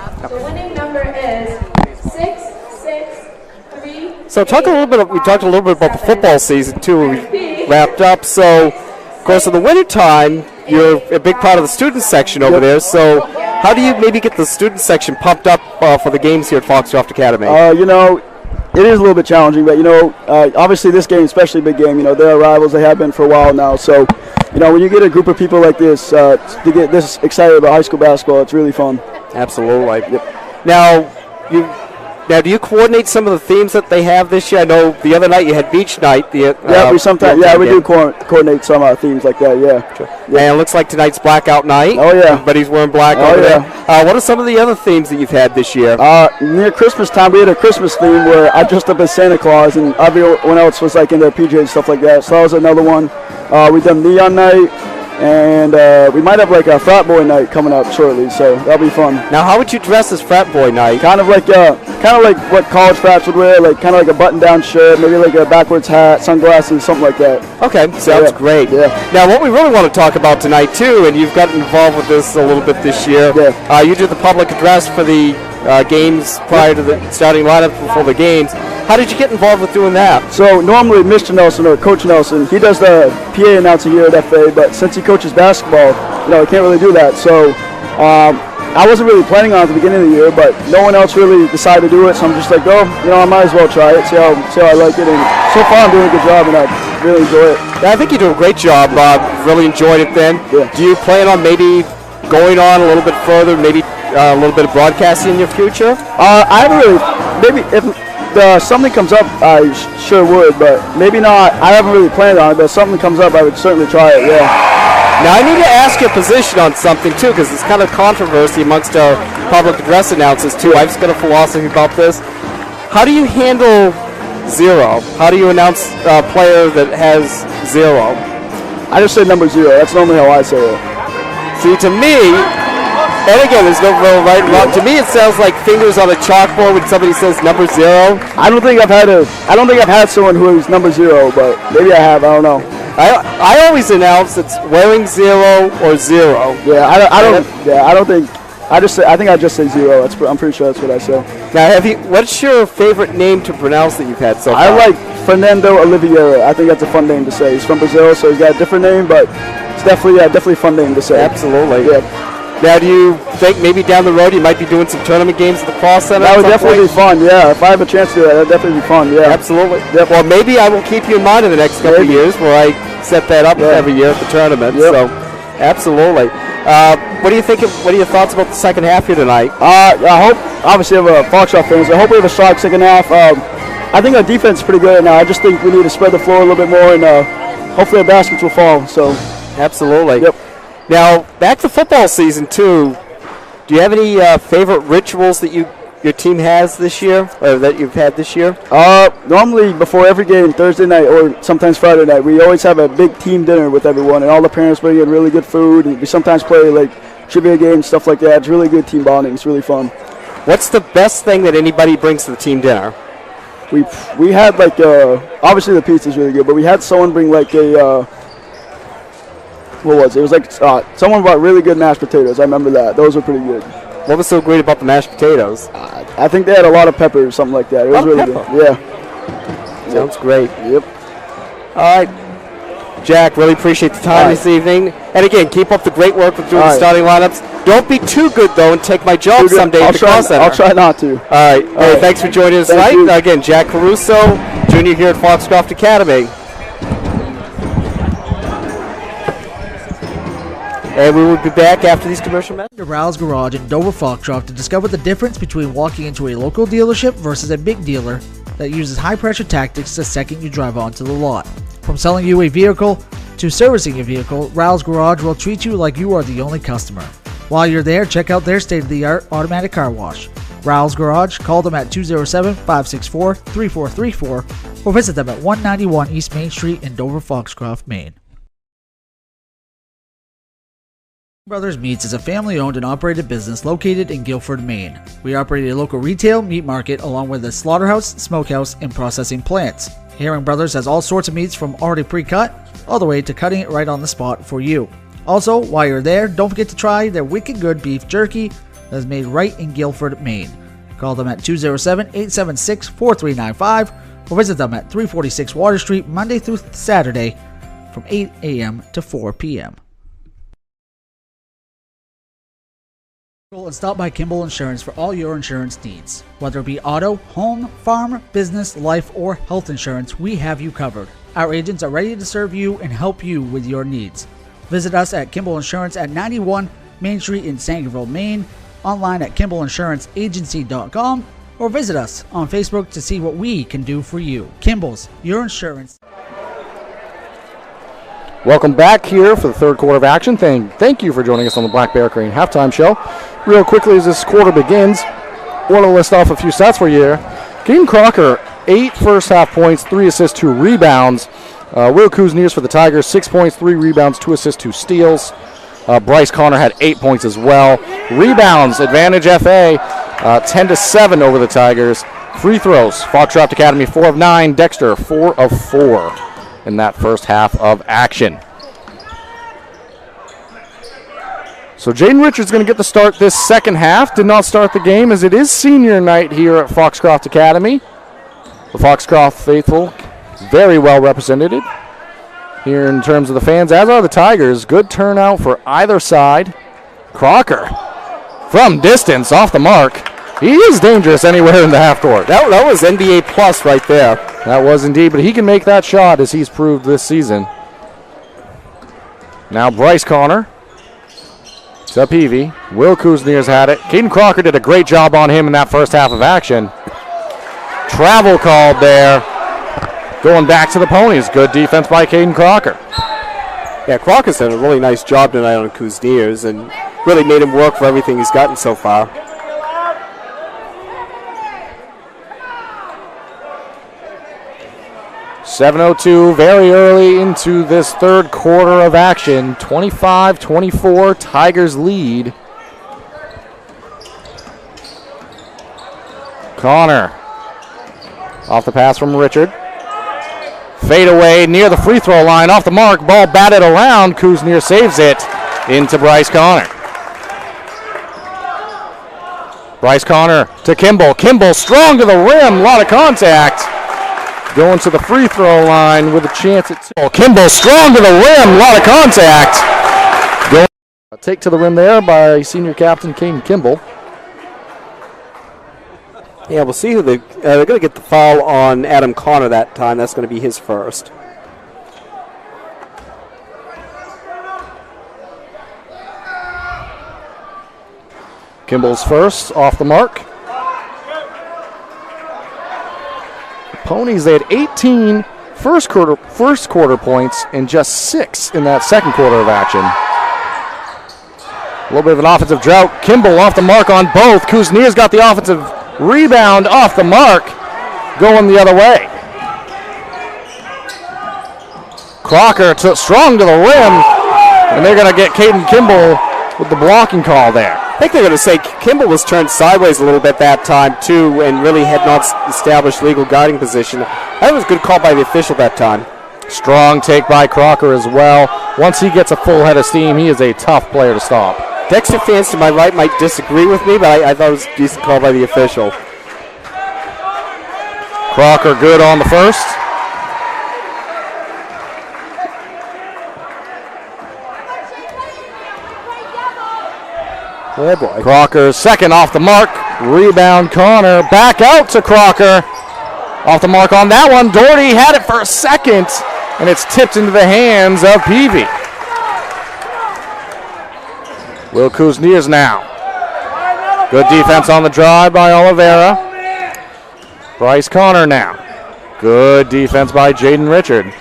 So talk a little bit. We talked a little bit about the football season too. We wrapped up. So, of course, in the wintertime, you're a big part of the student section over there. So, how do you maybe get the student section pumped up for the games here at Foxcroft Academy? It is a little bit challenging, but obviously this game, especially a big game, they're rivals. They have been for a while now. So, when you get a group of people like this to get this excited about high school basketball, it's really fun. Absolutely. Yep. Now, do you coordinate some of the themes that they have this year? I know the other night you had beach night. We do coordinate some themes like that. Yeah. Sure. And it looks like tonight's blackout night. Oh yeah. Everybody's wearing black over there. What are some of the other themes that you've had this year? Near Christmas time, we had a Christmas theme where I dressed up as Santa Claus, and everyone else was like in their PJs and stuff like that. So that was another one. We've done neon night. And we might have like a frat boy night coming up shortly, so that'll be fun. Now, how would you dress as frat boy night? Kind of like what college frats would wear, like kind of like a button-down shirt, maybe like a backwards hat, sunglasses, something like that. Okay, sounds great. Yeah. Now, what we really want to talk about tonight too, and you've gotten involved with this a little bit this year. Yeah. You did the public address for the games prior to the starting lineup before the games. How did you get involved with doing that? So normally Mr. Nelson or Coach Nelson, he does the PA announcing here at FA, but since he coaches basketball, he can't really do that. So I wasn't really planning on it at the beginning of the year, but no one else really decided to do it, so I'm just like, I might as well try it, see how I like it, and so far I'm doing a good job, and I really enjoy it. Yeah, I think you do a great job. Really enjoyed it then. Yeah. Do you plan on maybe going on a little bit further, maybe a little bit of broadcasting in your future? I haven't really, maybe if something comes up, I sure would, but maybe not. I haven't really planned on it, but if something comes up, I would certainly try it, yeah. Now, I need to ask your position on something, too, because it's kind of controversy amongst our public address announcers, too. I've just got a philosophy about this. How do you handle zero? How do you announce a player that has zero? I just say number 0. That's normally how I say it. See, to me, and again, there's no real right and wrong. To me, it sounds like fingers on a chalkboard when somebody says number 0. I don't think I've had someone who is number 0, but maybe I have. I don't know. I always announce it's wearing 0 or 0. Yeah, I don't think. I think I just say 0. I'm pretty sure that's what I say. Now, what's your favorite name to pronounce that you've had so far? I like Fernando Oliveira. I think that's a fun name to say. He's from Brazil, so he's got a different name, but it's definitely a fun name to say. Absolutely. Yeah. Now, do you think maybe down the road you might be doing some tournament games at the Cross Center? That would definitely be fun, yeah. If I have a chance to do that, that would definitely be fun, yeah. Absolutely. Yep. Well, maybe I will keep you in mind in the next couple of years where I set that up every year at the tournament. Yep. So, absolutely. What do you think? What are your thoughts about the second half here tonight? I hope, obviously, I'm a Foxcroft fan, so I hope we have a strong second half. I think our defense is pretty good now. I just think we need to spread the floor a little bit more, and hopefully our baskets will fall. So, absolutely. Yep. Now, back to football season, too. Do you have any favorite rituals that your team has this year, or that you've had this year? Normally, before every game, Thursday night or sometimes Friday night, we always have a big team dinner with everyone, and all the parents bring in really good food, and we sometimes play like trivia games, stuff like that. It's really good team bonding. It's really fun. What's the best thing that anybody brings to the team dinner? We had like, obviously the pizza's really good, but we had someone bring like a, what was it? It was like someone brought really good mashed potatoes. I remember that. Those were pretty good. What was so great about the mashed potatoes? I think they had a lot of pepper or something like that. It was really good. Yeah. Sounds great. Yep. All right. Jack, really appreciate the time this evening. And again, keep up the great work with doing the starting lineups. Don't be too good, though, and take my job someday at the Cross Center. I'll try not to. All right. Hey, thanks for joining us tonight. Again, Jack Caruso, junior here at Foxcroft Academy. And we will be back after these commercial messages. To Rouse Garage in Dover Foxcroft to discover the difference between walking into a local dealership versus a big dealer that uses high-pressure tactics the second you drive onto the lot. From selling you a vehicle to servicing your vehicle, Rouse Garage will treat you like you are the only customer. While you're there, check out their state-of-the-art automatic car wash. Rouse Garage, call them at 207-564-3434 or visit them at 191 East Main Street in Dover Foxcroft, Maine. Brothers Meats is a family-owned and operated business located in Guilford, Maine. We operate a local retail meat market along with a slaughterhouse, smokehouse, and processing plants. Herring Brothers has all sorts of meats from already pre-cut all the way to cutting it right on the spot for you. Also, while you're there, don't forget to try their wicked good beef jerky that is made right in Guilford, Maine. Call them at 207-876-4395 or visit them at 346 Water Street Monday through Saturday from 8 a.m. to 4 p.m. And stop by Kimball Insurance for all your insurance needs. Whether it be auto, home, farm, business, life, or health insurance, we have you covered. Our agents are ready to serve you and help you with your needs. Visit us at Kimball Insurance at 91 Main Street in Sangerville, Maine, online at KimballInsuranceAgency.com, or visit us on Facebook to see what we can do for you. Kimball's, your insurance. Welcome back here for the third quarter of action. Thank you for joining us on the Black Bear Crane halftime show. Real quickly as this quarter begins, I want to list off a few stats for you here. Caden Crocker, 8 first half points, 3 assists, 2 rebounds. Will Kuzniers for the Tigers, 6 points, 3 rebounds, 2 assists, 2 steals. Bryce Connor had 8 points as well. Rebounds, Advantage FA, 10-7 over the Tigers. Free throws, Foxcroft Academy 4 of 9, Dexter 4 of 4 in that first half of action. So Jaden Richards going to get the start this second half. Did not start the game as it is senior night here at Foxcroft Academy. The Foxcroft faithful very well represented here in terms of the fans, as are the Tigers. Good turnout for either side. Crocker from distance off the mark. He is dangerous anywhere in the half court. That was NBA plus right there. That was indeed, but he can make that shot as he's proved this season. Now Bryce Connor to Peavy. Will Kuzniers had it. Caden Crocker did a great job on him in that first half of action. Travel called there. Going back to the Ponies. Good defense by Caden Crocker. Yeah, Crocker's done a really nice job tonight on Kuzniers and really made him work for everything he's gotten so far. .702 very early into this third quarter of action. 25-24, Tigers lead. Connor off the pass from Richard. Fade away near the free throw line, off the mark, ball batted around. Kuznier saves it into Bryce Connor. Bryce Connor to Kimball. Kimball strong to the rim, a lot of contact. Going to the free throw line with a chance at Kimball strong to the rim, a lot of contact. A take to the rim there by senior captain Caden Kimball. Yeah, we'll see who they're going to get the foul on Adam Connor that time. That's going to be his first. Kimball's first, off the mark. Ponies, they had 18 first quarter points and just 6 in that second quarter of action. A little bit of an offensive drought. Kimball off the mark on both. Kuzniers got the offensive rebound off the mark, going the other way. Crocker strong to the rim, and they're going to get Caden Kimball with the blocking call there. I think they're going to say Kimball was turned sideways a little bit that time, too, and really had not established legal guarding position. That was a good call by the official that time. Strong take by Crocker as well. Once he gets a full head of steam, he is a tough player to stop. Dexter fans to my right might disagree with me, but I thought it was a decent call by the official. Crocker good on the first. Oh boy. Crocker second off the mark. Rebound Connor. Back out to Crocker. Off the mark on that one. Doherty had it for a second, and it's tipped into the hands of Peavy. Will Kuzniers now. Good defense on the drive by Oliveira. Bryce Connor now. Good defense by Jaden Richard.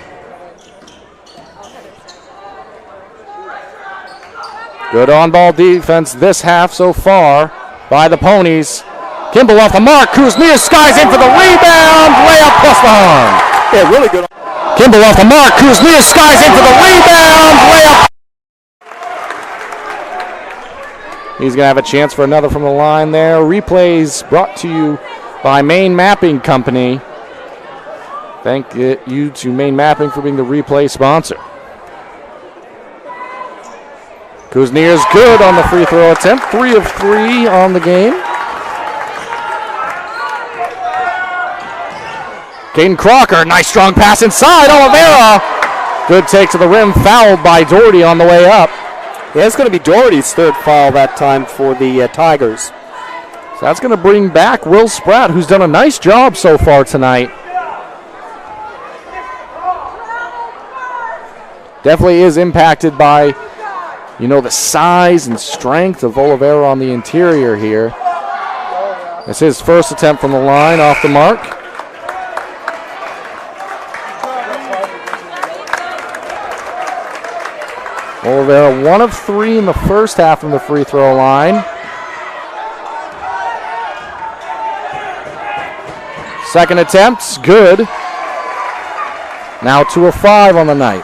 Good on-ball defense this half so far by the Ponies. Kimball off the mark. Kuzniers skies in for the rebound. Layup plus the harm. Yeah, really good. Kimball off the mark. Kuzniers skies in for the rebound. Layup. He's going to have a chance for another from the line there. Replays brought to you by Maine Mapping Company. Thank you to Maine Mapping for being the replay sponsor. Kuzniers good on the free throw attempt. 3 of 3 on the game. Caden Crocker, nice strong pass inside. Oliveira, good take to the rim, fouled by Doherty on the way up. Yeah, it's going to be Doherty's third foul that time for the Tigers. So that's going to bring back Will Spratt, who's done a nice job so far tonight. Definitely is impacted by, the size and strength of Oliveira on the interior here. It's his first attempt from the line, off the mark. Oliveira 1 of 3 in the first half from the free throw line. Second attempt's good. Now 2 of 5 on the night.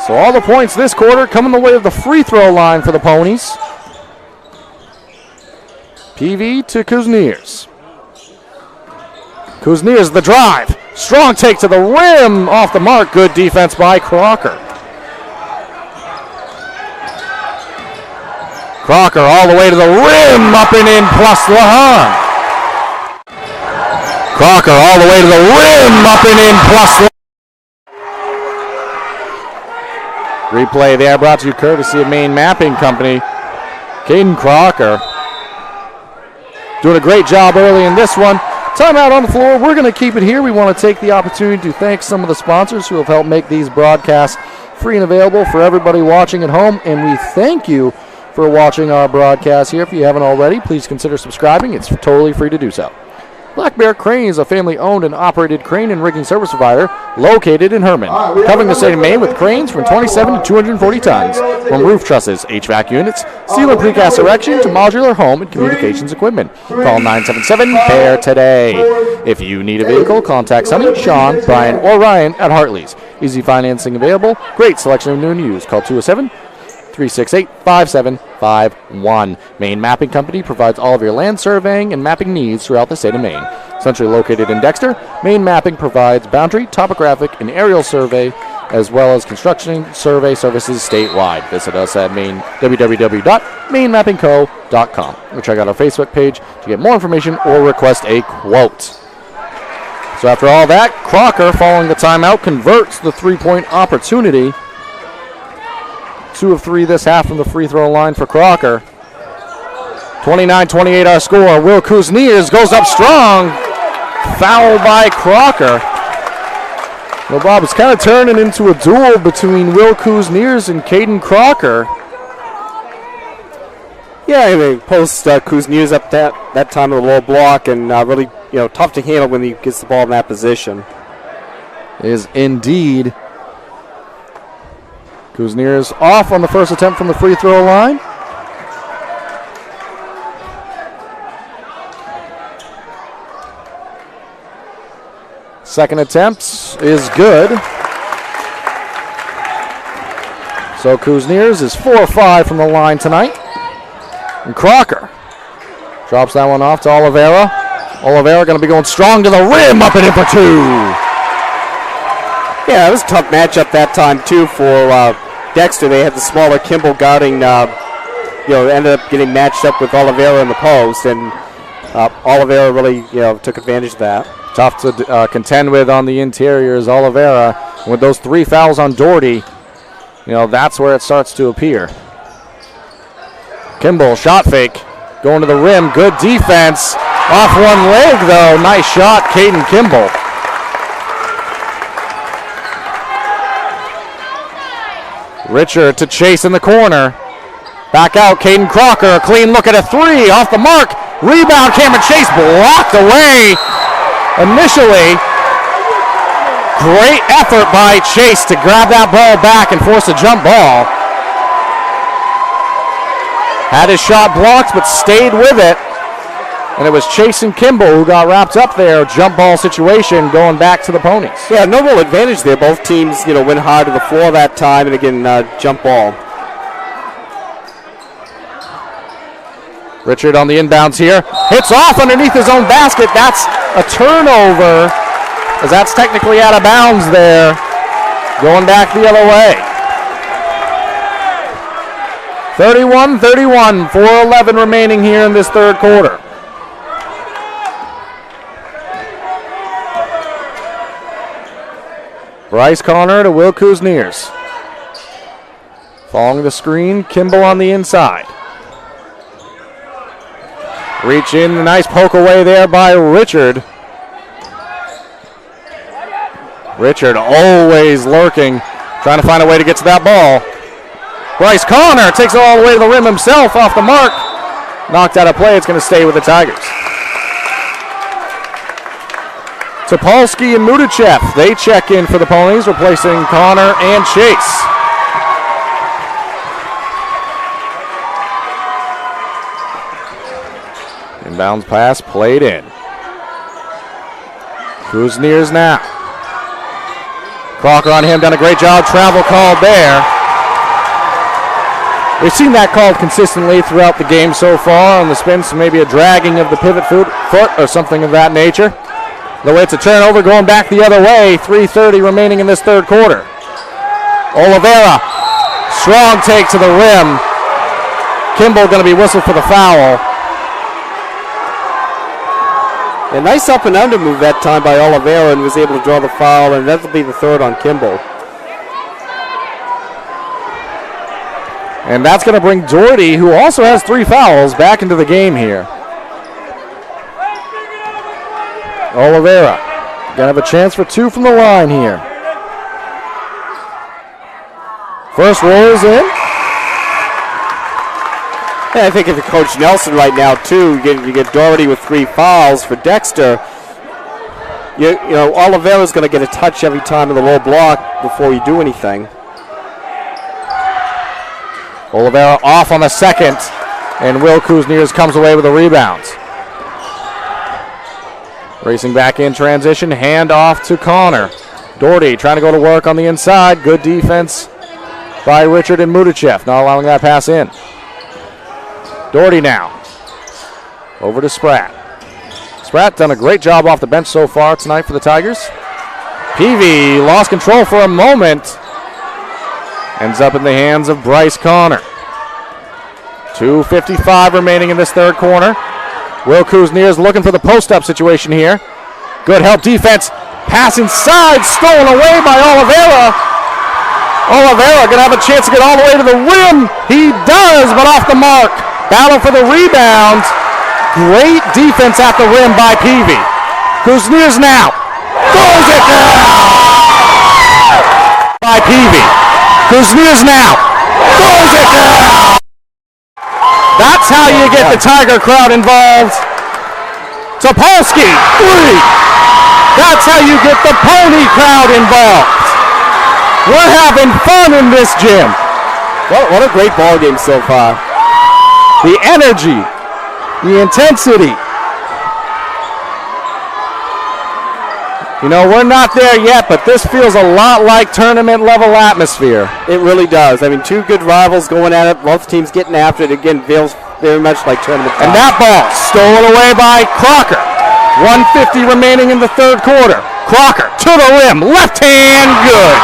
So all the points this quarter coming the way of the free throw line for the Ponies. PV to Kuzniers. Kuzniers the drive. Strong take to the rim. Off the mark. Good defense by Crocker. Crocker all the way to the rim. Up and in plus Lahan. Crocker all the way to the rim. Up and in plus Lahan. Replay there brought to you courtesy of Maine Mapping Company. Caden Crocker doing a great job early in this one. Timeout on the floor. We're going to keep it here. We want to take the opportunity to thank some of the sponsors who have helped make these broadcasts free and available for everybody watching at home. And we thank you for watching our broadcast here. If you haven't already, please consider subscribing. It's totally free to do so. Black Bear Crane is a family-owned and operated crane and rigging service provider located in Herman, covering the state of Maine with cranes from 27 to 240 tons, from roof trusses, HVAC units, steel and precast erection to modular home and communications equipment. Call 977-BEAR today. If you need a vehicle, contact Sonny, Sean, Brian, or Ryan at Hartley's. Easy financing available. Great selection of new and used. Call 207-368-5751. Maine Mapping Company provides all of your land surveying and mapping needs throughout the state of Maine. Centrally located in Dexter, Maine Mapping provides boundary, topographic, and aerial survey, as well as construction survey services statewide. Visit us at www.mainemappingco.com or check out our Facebook page to get more information or request a quote. So after all that, Crocker, following the timeout, converts the three-point opportunity. 2 of 3 this half from the free throw line for Crocker. 29-28 our score. Will Kuzniers goes up strong. Foul by Crocker. Well, Bob, it's kind of turning into a duel between Will Kuzniers and Caden Crocker. Yeah, I mean, post Kuzniers up that time of the low block, and really, tough to handle when he gets the ball in that position. Is indeed. Kuzniers off on the first attempt from the free throw line. Second attempt is good. So Kuzniers is 4 of 5 from the line tonight. And Crocker drops that one off to Oliveira. Oliveira going to be going strong to the rim, up and in for 2. Yeah, it was a tough matchup that time, too, for Dexter. They had the smaller Kimball guarding, ended up getting matched up with Oliveira in the post, and Oliveira really, took advantage of that. Tough to contend with on the interior is Oliveira. And with those 3 fouls on Doherty, that's where it starts to appear. Kimball, shot fake, going to the rim, good defense. Off one leg, though, nice shot, Caden Kimball. Richard to Chase in the corner. Back out, Caden Crocker. A clean look at a 3. Off the mark. Rebound, Cameron Chase blocked away initially. Great effort by Chase to grab that ball back and force a jump ball. Had his shot blocked, but stayed with it. And it was Chase and Kimball who got wrapped up there. Jump ball situation going back to the Ponies. Yeah, no real advantage there. Both teams, went hard to the floor that time, and again, jump ball. Richard on the inbounds here. Hits off underneath his own basket. That's a turnover, as that's technically out of bounds there. Going back the other way. 31-31, 4:11 remaining here in this third quarter. Bryce Connor to Will Kuzniers. Following the screen, Kimball on the inside. Reach in, a nice poke away there by Richard. Richard always lurking, trying to find a way to get to that ball. Bryce Connor takes it all the way to the rim himself, off the mark. Knocked out of play, it's going to stay with the Tigers. Topolsky and Mudichev, they check in for the Ponies, replacing Connor and Chase. Inbounds pass played in. Kuzniers now. Crocker on him, done a great job. Travel called there. We've seen that called consistently throughout the game so far on the spin, so maybe a dragging of the pivot foot or something of that nature. The way it's a turnover going back the other way. 3:30 remaining in this third quarter. Oliveira, strong take to the rim. Kimball going to be whistled for the foul. A nice up and under move that time by Oliveira, and was able to draw the foul, and that'll be the third on Kimball. And that's going to bring Doherty, who also has 3 fouls, back into the game here. Oliveira going to have a chance for 2 from the line here. First rolls in. Yeah, I think if you're Coach Nelson right now, too, you get Doherty with 3 fouls for Dexter. You know, Oliveira's going to get a touch every time in the low block before you do anything. Oliveira off on the second, and Will Kuzniers comes away with a rebound. Racing back in transition, hand off to Connor. Doherty trying to go to work on the inside. Good defense by Richard and Mudichev, not allowing that pass in. Doherty now. Over to Spratt. Spratt done a great job off the bench so far tonight for the Tigers. Peavy lost control for a moment. Ends up in the hands of Bryce Connor. 2:55 remaining in this third quarter. Will Kuzniers looking for the post-up situation here. Good help defense. Pass inside, stolen away by Oliveira. Oliveira going to have a chance to get all the way to the rim. He does, but off the mark. Battle for the rebound. Great defense at the rim by Peavy. Kuzniers now. Throws it down. By Peavy. Kuzniers now. Throws it down. That's how you get the Tiger crowd involved. Topolsky, 3. That's how you get the Pony crowd involved. We're having fun in this gym. What a great ball game so far. The energy, the intensity. You know, we're not there yet, but this feels a lot like tournament level atmosphere. It really does. I mean, 2 good rivals going at it. Both teams getting after it. Again, feels very much like tournament time. And that ball stolen away by Crocker. 1:50 remaining in the third quarter. Crocker to the rim. Left hand, good.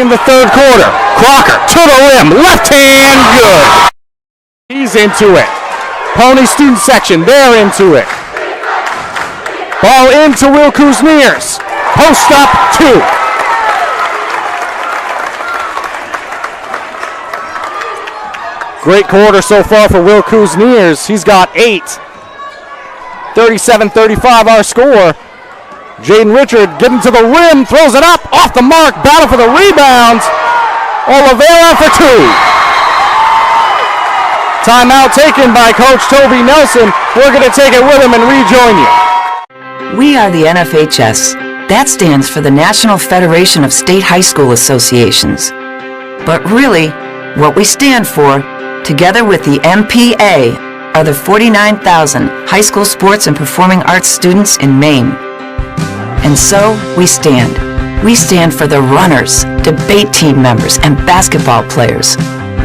In the third quarter. Crocker to the rim. Left hand, good. He's into it. Pony student section, they're into it. Ball into Will Kuzniers. Post up 2. Great quarter so far for Will Kuzniers. He's got 8. 37-35 our score. Jaden Richard getting to the rim, throws it up, off the mark, battle for the rebound. Oliveira for 2. Timeout taken by Coach Toby Nelson. We're going to take it with him and rejoin you. We are the NFHS. That stands for the National Federation of State High School Associations. But really, what we stand for, together with the MPA, are the 49,000 high school sports and performing arts students in Maine. And so, we stand. We stand for the runners, debate team members, and basketball players.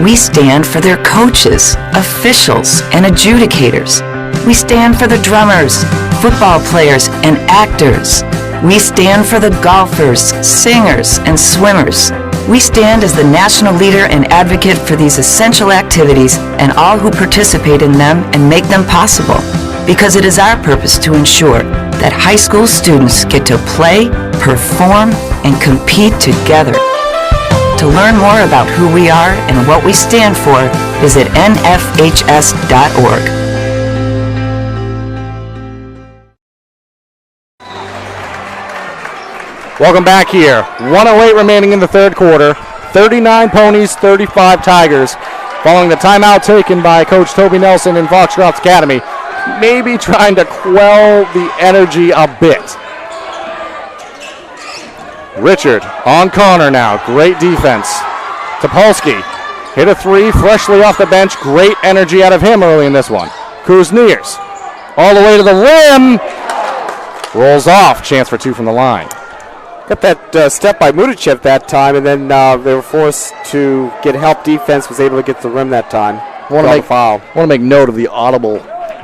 We stand for their coaches, officials, and adjudicators. We stand for the drummers, football players, and actors. We stand for the golfers, singers, and swimmers. We stand as the national leader and advocate for these essential activities and all who participate in them and make them possible, because it is our purpose to ensure that high school students get to play, perform, and compete together. To learn more about who we are and what we stand for, visit nfhs.org. Welcome back here. 1:08 remaining in the third quarter. 39 Ponies, 35 Tigers. Following the timeout taken by Coach Toby Nelson in Foxcroft Academy, maybe trying to quell the energy a bit. Richard on Connor now. Great defense. Topolsky hit a three, freshly off the bench. Great energy out of him early in this one. Kuzniers all the way to the rim. Rolls off. Chance for two from the line. Got that step by Mudichev that time, and then they were forced to get help. Defense was able to get to the rim that time. Want to make note of the audible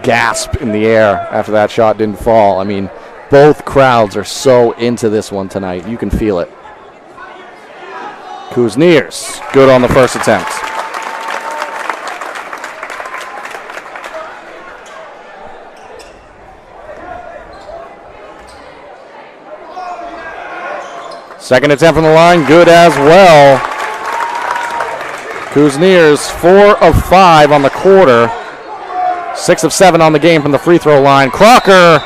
gasp in the air after that shot didn't fall. I mean, both crowds are so into this one tonight. You can feel it. Kuzniers, good on the first attempt. Second attempt from the line, good as well. Kuzniers, 4 of 5 on the quarter. 6 of 7 on the game from the free throw line. Crocker,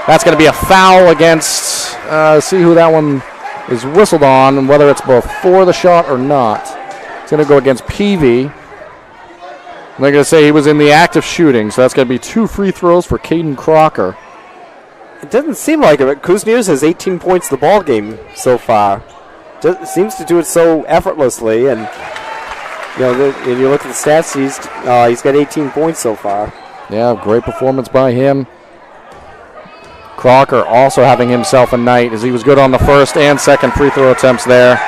that's going to be a foul against, see who that one is whistled on, and whether it's before the shot or not. It's going to go against Peavy. They're going to say he was in the act of shooting, so that's going to be 2 free throws for Caden Crocker. It doesn't seem like it, but Kuzniers has 18 points in the ball game so far. Seems to do it so effortlessly, and if you look at the stats, he's got 18 points so far. Yeah, great performance by him. Crocker also having himself a night, as he was good on the first and second free throw attempts there.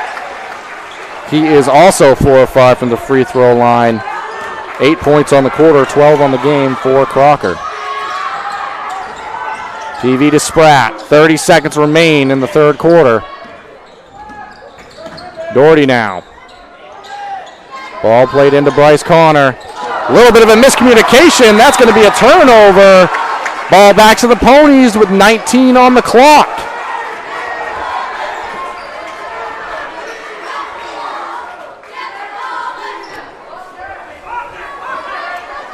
He is also 4 of 5 from the free throw line. 8 points on the quarter, 12 on the game for Crocker. TV to Spratt. 30 seconds remain in the third quarter. Doherty now. Ball played into Bryce Connor. A little bit of a miscommunication. That's going to be a turnover. Ball back to the Ponies with 19 on the clock.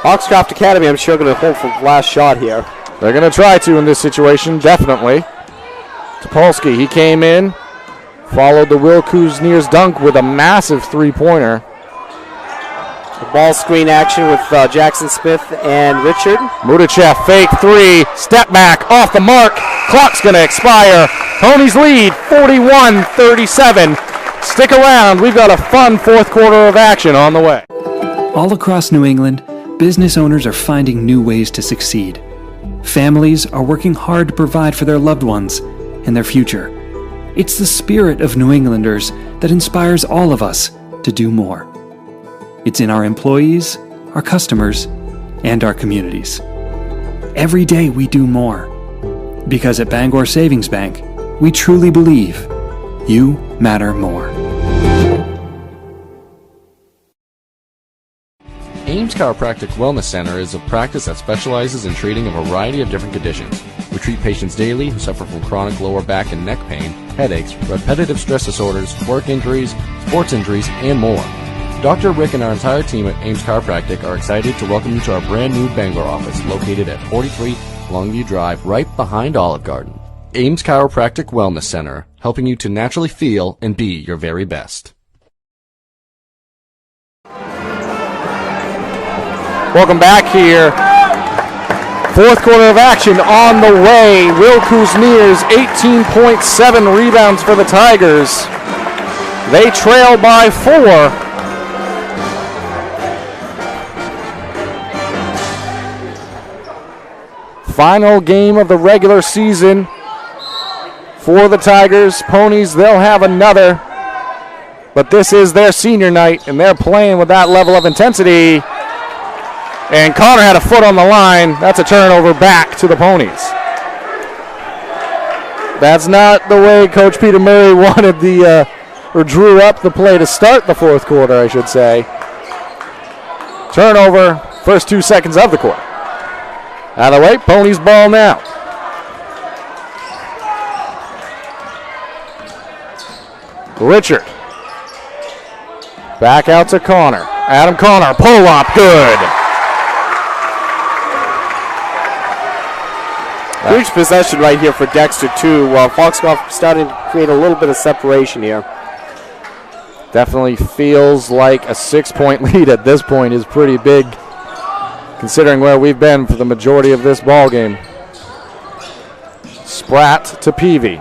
Foxcroft Academy, I'm sure, going to hold for the last shot here. They're going to try to in this situation, definitely. Topolsky, he came in, followed the Will Kuzniers dunk with a massive three-pointer. The ball screen action with Jackson Smith and Richard. Mudichev, fake three, step back, off the mark. Clock's going to expire. Ponies lead 41-37. Stick around. We've got a fun fourth quarter of action on the way. All across New England, business owners are finding new ways to succeed. Families are working hard to provide for their loved ones and their future. It's the spirit of New Englanders that inspires all of us to do more. It's in our employees, our customers, and our communities. Every day we do more. Because at Bangor Savings Bank, we truly believe you matter more. Ames Chiropractic Wellness Center is a practice that specializes in treating a variety of different conditions. We treat patients daily who suffer from chronic lower back and neck pain, headaches, repetitive stress disorders, work injuries, sports injuries, and more. Dr. Rick and our entire team at Ames Chiropractic are excited to welcome you to our brand new Bangor office located at 43 Longview Drive, right behind Olive Garden. Ames Chiropractic Wellness Center, helping you to naturally feel and be your very best. Welcome back here. Fourth quarter of action on the way. Will Kuzniers, 18.7 rebounds for the Tigers. They trail by 4. Final game of the regular season for the Tigers. Ponies, they'll have another. But this is their senior night, and they're playing with that level of intensity. And Connor had a foot on the line. That's a turnover back to the Ponies. That's not the way Coach Peter Murray wanted or drew up the play to start the fourth quarter, I should say. Turnover, first 2 seconds of the quarter. Out of the way, Ponies ball now. Richard. Back out to Connor. Adam Connor, pull up, good. Huge possession right here for Dexter, too. Foxcroft starting to create a little bit of separation here. Definitely feels like a 6-point lead at this point is pretty big, considering where we've been for the majority of this ball game. Spratt to Peavy.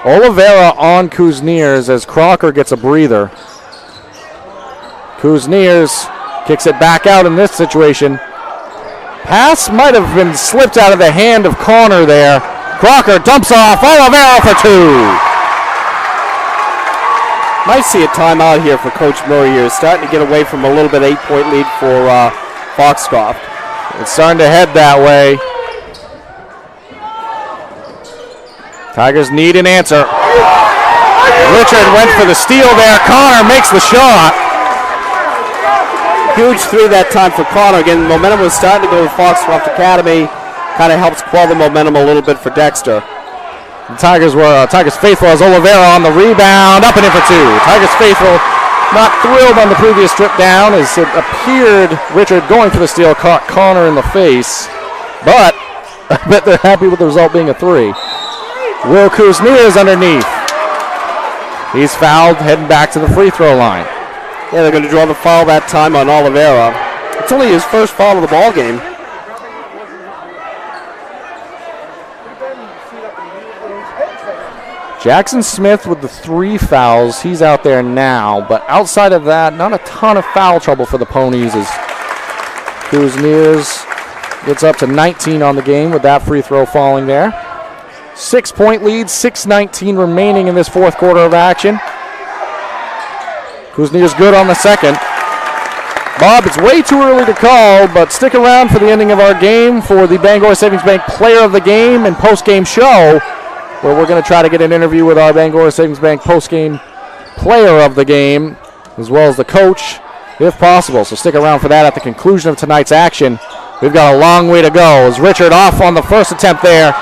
Oliveira on Kuzniers as Crocker gets a breather. Kuzniers kicks it back out in this situation. Pass might have been slipped out of the hand of Connor there. Crocker dumps off. Oliveira for 2. Might see a timeout here for Coach Murray here. Starting to get away from a little bit 8-point lead for Foxcroft. It's starting to head that way. Tigers need an answer. Richard went for the steal there. Connor makes the shot. Huge 3 that time for Connor. Again, momentum was starting to go with Foxcroft Academy. Kind of helps quell the momentum a little bit for Dexter. The Tigers were Tigers faithful as Oliveira on the rebound, up and in for 2. Tigers faithful, not thrilled on the previous trip down as it appeared Richard going for the steal caught Connor in the face, but I bet they're happy with the result being a 3. Will Kuzniers underneath. He's fouled, heading back to the free throw line. Yeah, they're going to draw the foul that time on Oliveira. It's only his first foul of the ball game. Jackson Smith with the 3 fouls. He's out there now, but outside of that, not a ton of foul trouble for the Ponies as Kuzniers gets up to 19 on the game with that free throw falling there. 6-point lead, 6:19 remaining in this fourth quarter of action. Kuzniers good on the second. Bob, it's way too early to call, but stick around for the ending of our game for the Bangor Savings Bank Player of the Game and Postgame Show, where we're going to try to get an interview with our Bangor Savings Bank Postgame Player of the Game, as well as the coach, if possible. So stick around for that at the conclusion of tonight's action. We've got a long way to go as Richard off on the first attempt there.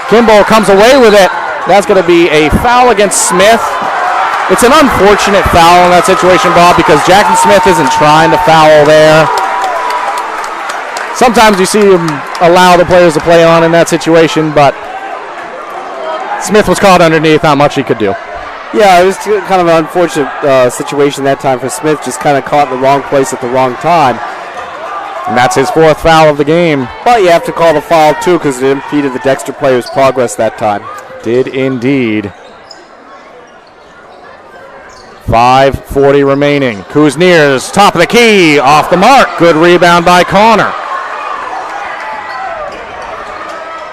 Kimball comes away with it. That's going to be a foul against Smith. It's an unfortunate foul in that situation, Bob, because Jackson Smith isn't trying to foul there. Sometimes you see him allow the players to play on in that situation, but Smith was caught underneath, not much he could do. Yeah, it was kind of an unfortunate situation that time for Smith, just kind of caught in the wrong place at the wrong time. And that's his 4th foul of the game. But you have to call the foul, too, because it impeded the Dexter player's progress that time. Did indeed. 5:40 remaining. Kuzniers, top of the key, off the mark. Good rebound by Connor.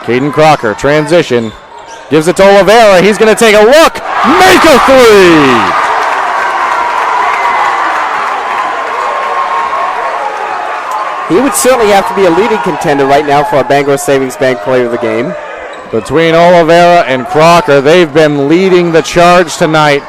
Caden Crocker, transition. Gives it to Oliveira. He's going to take a look. Make a 3! He would certainly have to be a leading contender right now for our Bangor Savings Bank Player of the Game. Between Oliveira and Crocker, they've been leading the charge tonight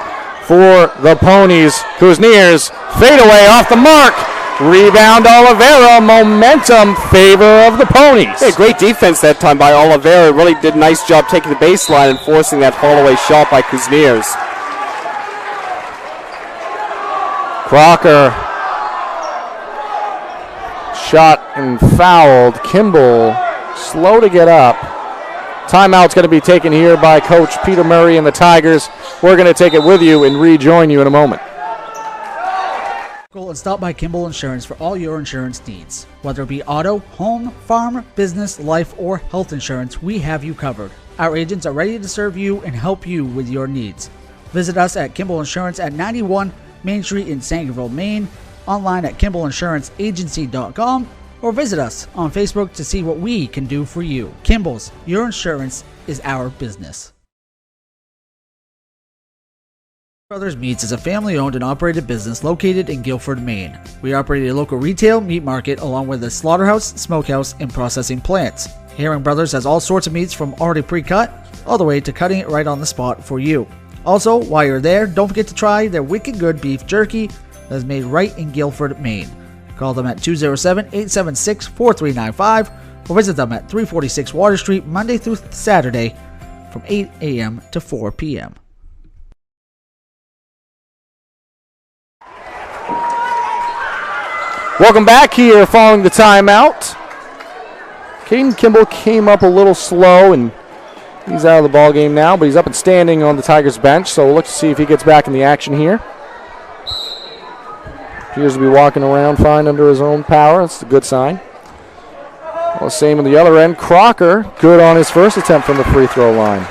for the Ponies. Kuzniers, fadeaway off the mark. Rebound Oliveira, momentum favor of the Ponies. Hey, great defense that time by Oliveira. Really did a nice job taking the baseline and forcing that fall-away shot by Kuzniers. Crocker shot and fouled. Kimball slow to get up. Timeout's going to be taken here by Coach Peter Murray and the Tigers. We're going to take it with you and rejoin you in a moment. And stop by Kimball Insurance for all your insurance needs. Whether it be auto, home, farm, business, life, or health insurance, we have you covered. Our agents are ready to serve you and help you with your needs. Visit us at Kimball Insurance at 91 Main Street in Sangerville, Maine, online at KimballInsuranceAgency.com, or visit us on Facebook to see what we can do for you. Kimball's, your insurance is our business. Brothers Meats is a family-owned and operated business located in Guilford, Maine. We operate a local retail meat market along with a slaughterhouse, smokehouse, and processing plants. Herring Brothers has all sorts of meats from already pre-cut all the way to cutting it right on the spot for you. Also, while you're there, don't forget to try their wicked good beef jerky that is made right in Guilford, Maine. Call them at 207-876-4395 or visit them at 346 Water Street Monday through Saturday from 8 a.m. to 4 p.m. Welcome back here following the timeout. Caden Kimball came up a little slow, and he's out of the ball game now, but he's up and standing on the Tigers bench, so we'll look to see if he gets back in the action here. Appears to be walking around fine under his own power. That's a good sign. Well, same on the other end. Crocker, good on his first attempt from the free throw line.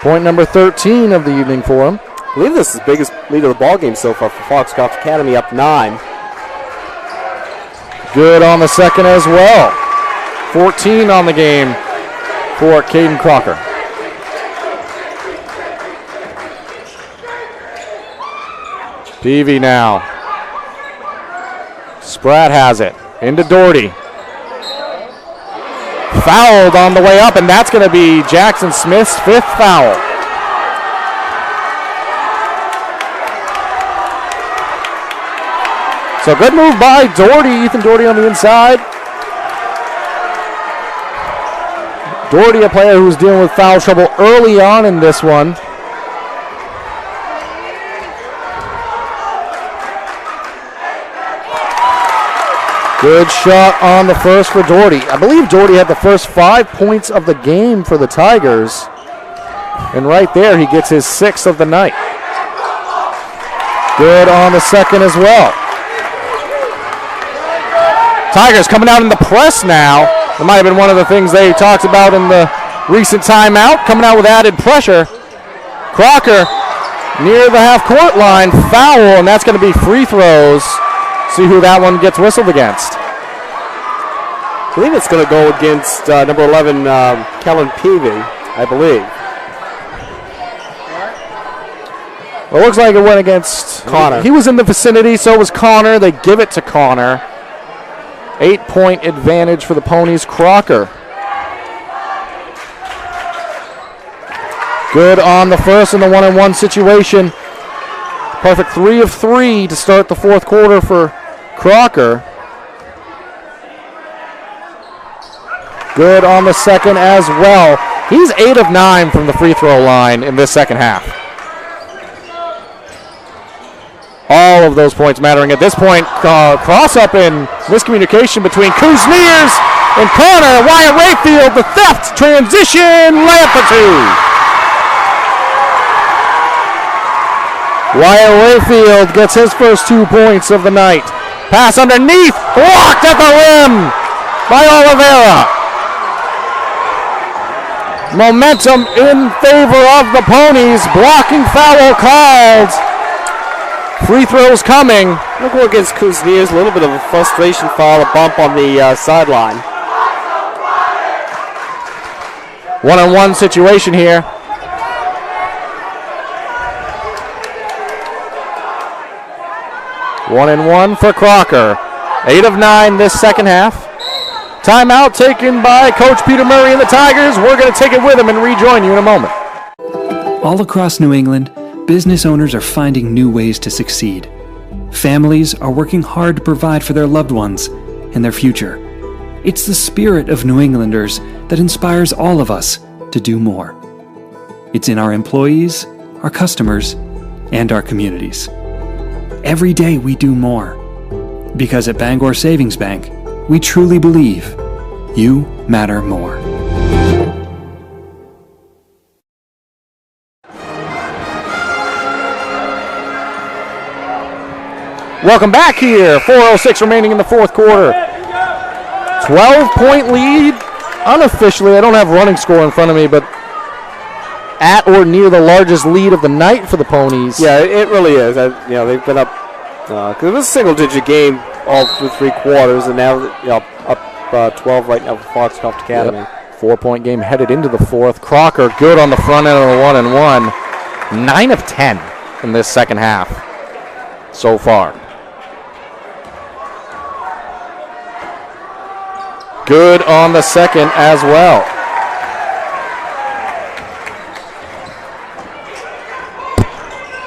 Point number 13 of the evening for him. I believe this is the biggest lead of the ball game so far for Foxcroft Academy, up 9. Good on the second as well. 14 on the game for Caden Crocker. Peavy now. Spratt has it. Into Doherty. Fouled on the way up, and that's going to be Jackson Smith's 5th foul. So good move by Doherty, Ethan Doherty on the inside. Doherty, a player who was dealing with foul trouble early on in this one. Good shot on the first for Doherty. I believe Doherty had the first 5 points of the game for the Tigers. And right there, he gets his 6th of the night. Good on the second as well. Tigers coming out in the press now. That might have been one of the things they talked about in the recent timeout. Coming out with added pressure. Crocker near the half-court line. Foul, and that's going to be free throws. See who that one gets whistled against. I believe it's going to go against number 11, Kellen Peavy, I believe. Well, it looks like it went against Connor. He was in the vicinity, so was Connor. They give it to Connor. 8-point advantage for the Ponies. Crocker. Good on the first in the 1-on-1 situation. Perfect 3 of 3 to start the fourth quarter for Crocker. Good on the second as well. He's 8 of 9 from the free throw line in this second half. All of those points mattering at this point. Cross-up and miscommunication between Kuzniers and Connor. Wyatt Rayfield, the theft, transition, layup for 2. Wyatt Rayfield gets his first 2 points of the night. Pass underneath, blocked at the rim by Oliveira. Momentum in favor of the Ponies. Blocking foul called. Free throws coming. Look go against Kuzniers, a little bit of a frustration foul, a bump on the sideline. 1-on-1 situation here. One and one for Crocker. 8 of 9 this second half. Timeout taken by Coach Peter Murray and the Tigers. We're going to take it with him and rejoin you in a moment. All across New England, business owners are finding new ways to succeed. Families are working hard to provide for their loved ones and their future. It's the spirit of New Englanders that inspires all of us to do more. It's in our employees, our customers, and our communities. Every day we do more. Because at Bangor Savings Bank, we truly believe you matter more. Welcome back here. 4:06 remaining in the fourth quarter. 12-point lead. Unofficially, I don't have running score in front of me, but at or near the largest lead of the night for the Ponies. Yeah, it really is. They've been up, because it was a single-digit game all through 3 quarters, and now up 12 right now for Foxcroft Academy. Yep. 4-point game headed into the fourth. Crocker good on the front end of the 1-and-1. 9 of 10 in this second half so far. Good on the second as well.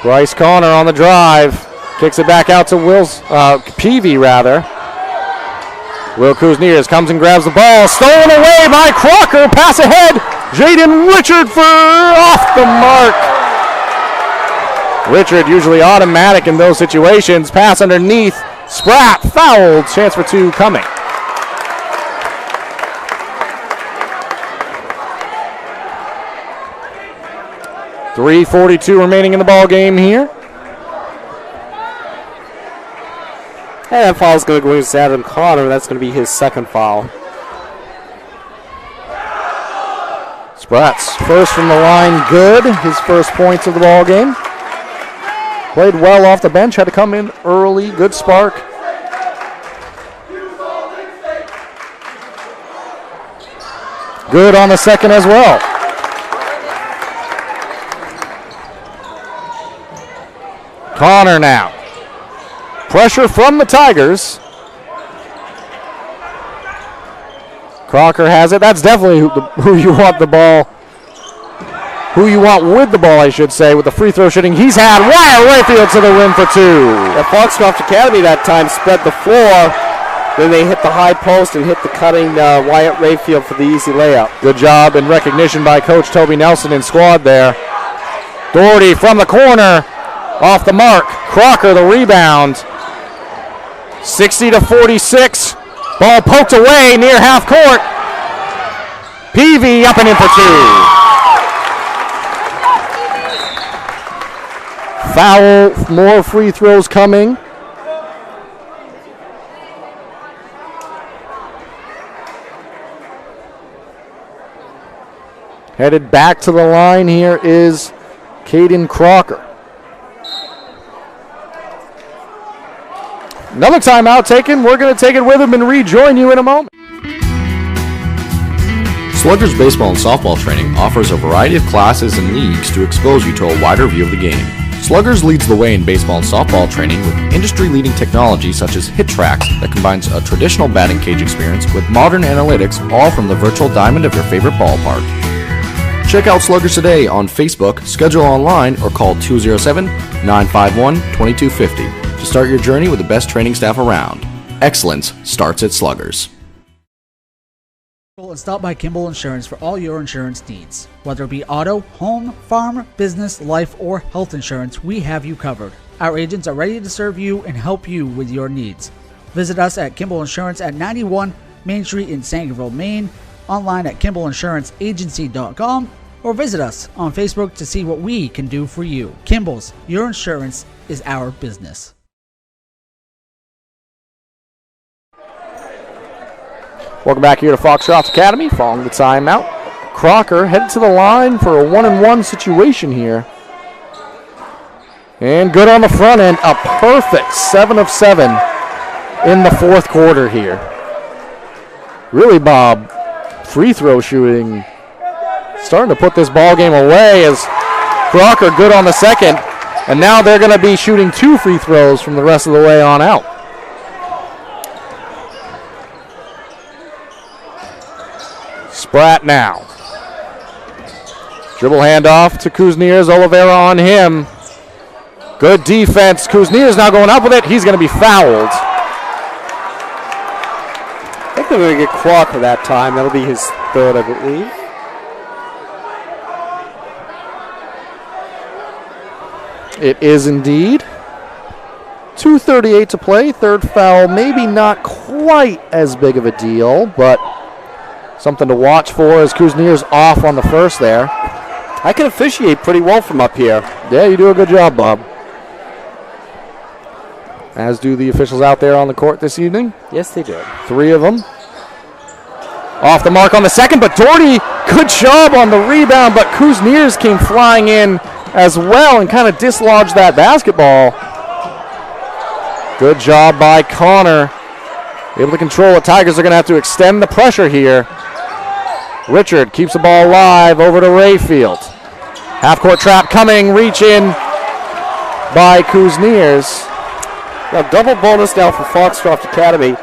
Bryce Connor on the drive. Kicks it back out to Peavy rather. Will Kuzniers comes and grabs the ball. Stolen away by Crocker. Pass ahead. Jaden Richard off the mark. Richard usually automatic in those situations. Pass underneath. Spratt fouled. Chance for 2 coming. .342 remaining in the ball game here. And that foul is going to go against Adam Connor. That's going to be his second foul. Spratt's first from the line, good. His first points of the ball game. Played well off the bench, had to come in early, good spark. Good on the second as well. Connor now. Pressure from the Tigers. Crocker has it. That's definitely who you want the ball. Who you want with the ball, I should say, with the free throw shooting he's had. Wyatt Rayfield to the win for 2. Yeah, Foxcroft Academy that time spread the floor. Then they hit the high post and hit the cutting Wyatt Rayfield for the easy layup. Good job and recognition by Coach Toby Nelson and squad there. Doherty from the corner. Off the mark. Crocker the rebound. 60-46. Ball poked away near half court. Peavy up and in for 2. Foul, more free throws coming. Headed back to the line here is Caden Crocker. Another timeout taken. We're going to take it with him and rejoin you in a moment. Sluggers baseball and softball training offers a variety of classes and leagues to expose you to a wider view of the game. Sluggers leads the way in baseball and softball training with industry-leading technology such as Hit Tracks that combines a traditional batting cage experience with modern analytics, all from the virtual diamond of your favorite ballpark. Check out Sluggers today on Facebook, schedule online, or call 207-951-2250 to start your journey with the best training staff around. Excellence starts at Sluggers. And stop by Kimball Insurance for all your insurance needs. Whether it be auto, home, farm, business, life, or health insurance, we have you covered. Our agents are ready to serve you and help you with your needs. Visit us at Kimball Insurance at 91 Main Street in Sangerville, Maine, online at KimballInsuranceAgency.com, or visit us on Facebook to see what we can do for you. Kimball's, your insurance is our business. Welcome back here to Foxcroft Academy. Following the timeout, Crocker headed to the line for a 1-and-1 situation here. And good on the front end. A perfect 7 of 7 in the fourth quarter here. Really, Bob, free throw shooting starting to put this ball game away as Crocker good on the second. And now they're going to be shooting 2 free throws from the rest of the way on out. Spratt now. Dribble handoff to Kuzniers. Oliveira on him. Good defense. Kuzniers now going up with it. He's going to be fouled. I think they're going to get Crocker that time. That'll be his third, I believe. It is indeed. 2:38 to play. Third foul. Maybe not quite as big of a deal, but something to watch for as Kuzniers off on the first there. I can officiate pretty well from up here. Yeah, you do a good job, Bob. As do the officials out there on the court this evening. Yes, they do. 3 of them. Off the mark on the second, but Doherty, good job on the rebound, but Kuzniers came flying in as well and kind of dislodged that basketball. Good job by Connor. Able to control it. Tigers are going to have to extend the pressure here. Richard keeps the ball alive over to Rayfield. Half-court trap coming, reach in by Kuzniers. Now, double bonus now for Foxcroft Academy.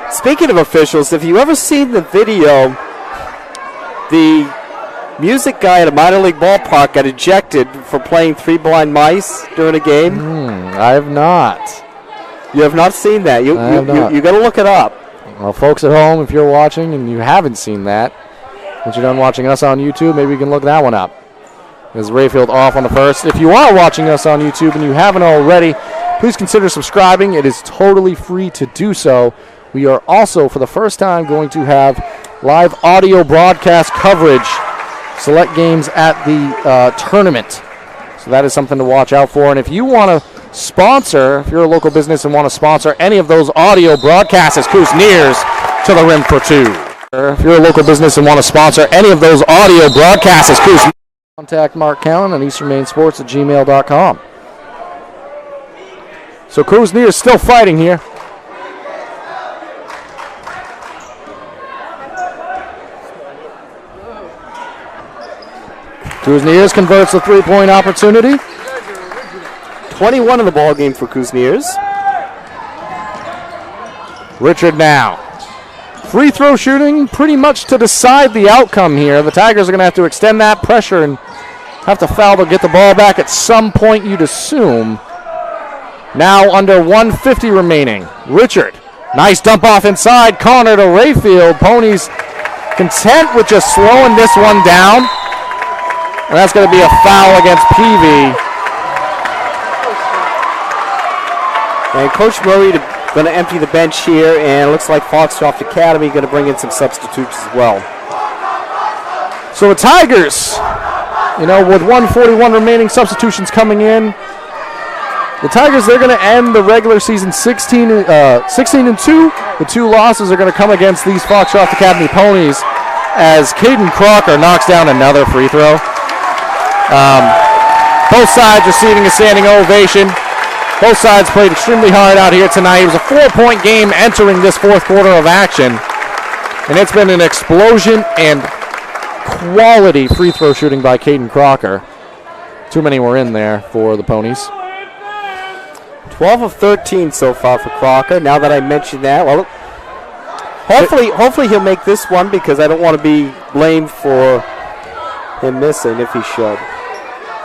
Speaking of officials, have you ever seen the video? The music guy at a minor league ballpark got ejected for playing Three Blind Mice during a game. I have not. You have not seen that. You got to look it up. Well, folks at home, if you're watching and you haven't seen that, once you're done watching us on YouTube, maybe you can look that one up. As Rayfield off on the first. If you are watching us on YouTube and you haven't already, please consider subscribing. It is totally free to do so. We are also, for the first time, going to have live audio broadcast coverage, select games at the tournament. So that is something to watch out for. And if you want to sponsor, if you're a local business and want to sponsor any of those audio broadcasts as Coos nears to the rim for two. If you're a local business and want to sponsor any of those audio broadcasts as Coos, contact Mark Callen on easternmainsports@gmail.com. So Coos nears still fighting here. Kuzniers converts the three-point opportunity. 21 in the ball game for Kuzniers. Richard now. Free throw shooting pretty much to decide the outcome here. The Tigers are going to have to extend that pressure and have to foul to get the ball back at some point, you'd assume. Now under 150 remaining. Richard, nice dump off inside. Connor to Rayfield. Ponies content with just slowing this one down. And that's going to be a foul against Peavy. And Coach Murray going to empty the bench here, and it looks like Foxcroft Academy going to bring in some substitutes as well. So the Tigers, with 1:41 remaining, substitutions coming in. The Tigers, they're going to end the regular season 16-2. The two losses are going to come against these Foxcroft Academy Ponies as Caden Crocker knocks down another free throw. Both sides receiving a standing ovation. Both sides played extremely hard out here tonight. It was a 4-point game entering this fourth quarter of action. And it's been an explosion and quality free throw shooting by Caden Crocker. Too many were in there for the Ponies. 12 of 13 so far for Crocker. Now that I mentioned that, well, hopefully he'll make this one because I don't want to be blamed for him missing if he should.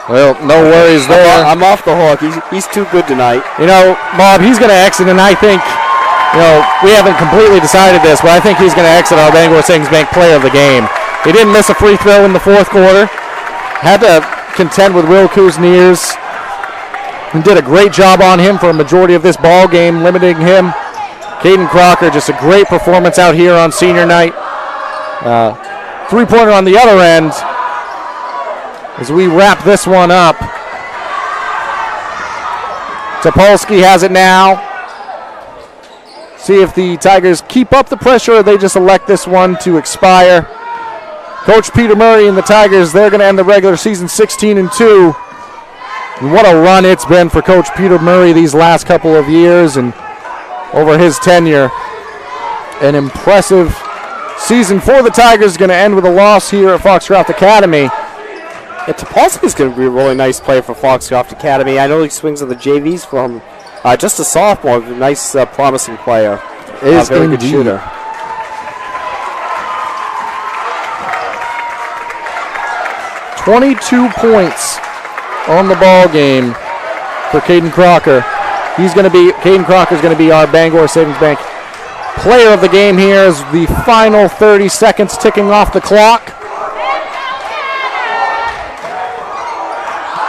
Well, no worries there. I'm off the hook. He's too good tonight. Bob, he's going to exit, and I think, we haven't completely decided this, but I think he's going to exit our Bangor Savings Bank player of the game. He didn't miss a free throw in the fourth quarter. Had to contend with Will Kuzniers, and did a great job on him for a majority of this ball game, limiting him. Caden Crocker, just a great performance out here on senior night. Three-pointer on the other end. As we wrap this one up, Topolsky has it now. See if the Tigers keep up the pressure or they just elect this one to expire. Coach Peter Murray and the Tigers, they're going to end the regular season 16-2. And what a run it's been for Coach Peter Murray these last couple of years and over his tenure. An impressive season for the Tigers, going to end with a loss here at Foxcroft Academy. Yeah, Topolsky's going to be a really nice player for Foxcroft Academy. I know he swings in the JVs from just a sophomore, a nice, promising player. Is very good shooter. 22 points on the ball game for Caden Crocker. Caden Crocker is going to be our Bangor Savings Bank player of the game here as the final 30 seconds ticking off the clock.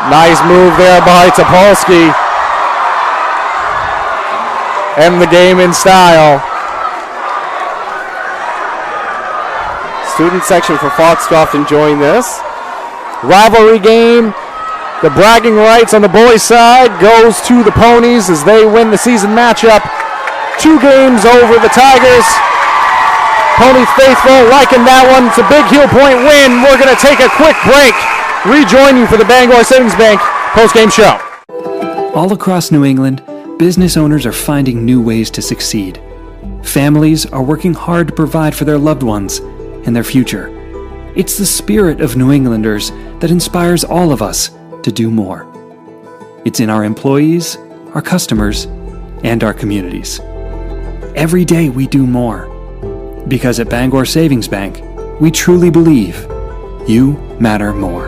Nice move there by Topolsky. End the game in style. Student section for Foxcroft enjoying this. Rivalry game. The bragging rights on the boys' side goes to the Ponies as they win the season matchup. 2 games over the Tigers. Pony faithful liking that one. It's a big Heel Point win. We're going to take a quick break. Rejoin you for the Bangor Savings Bank post-game show. All across New England, business owners are finding new ways to succeed. Families are working hard to provide for their loved ones and their future. It's the spirit of New Englanders that inspires all of us to do more. It's in our employees, our customers, and our communities. Every day we do more. Because at Bangor Savings Bank, we truly believe you matter more.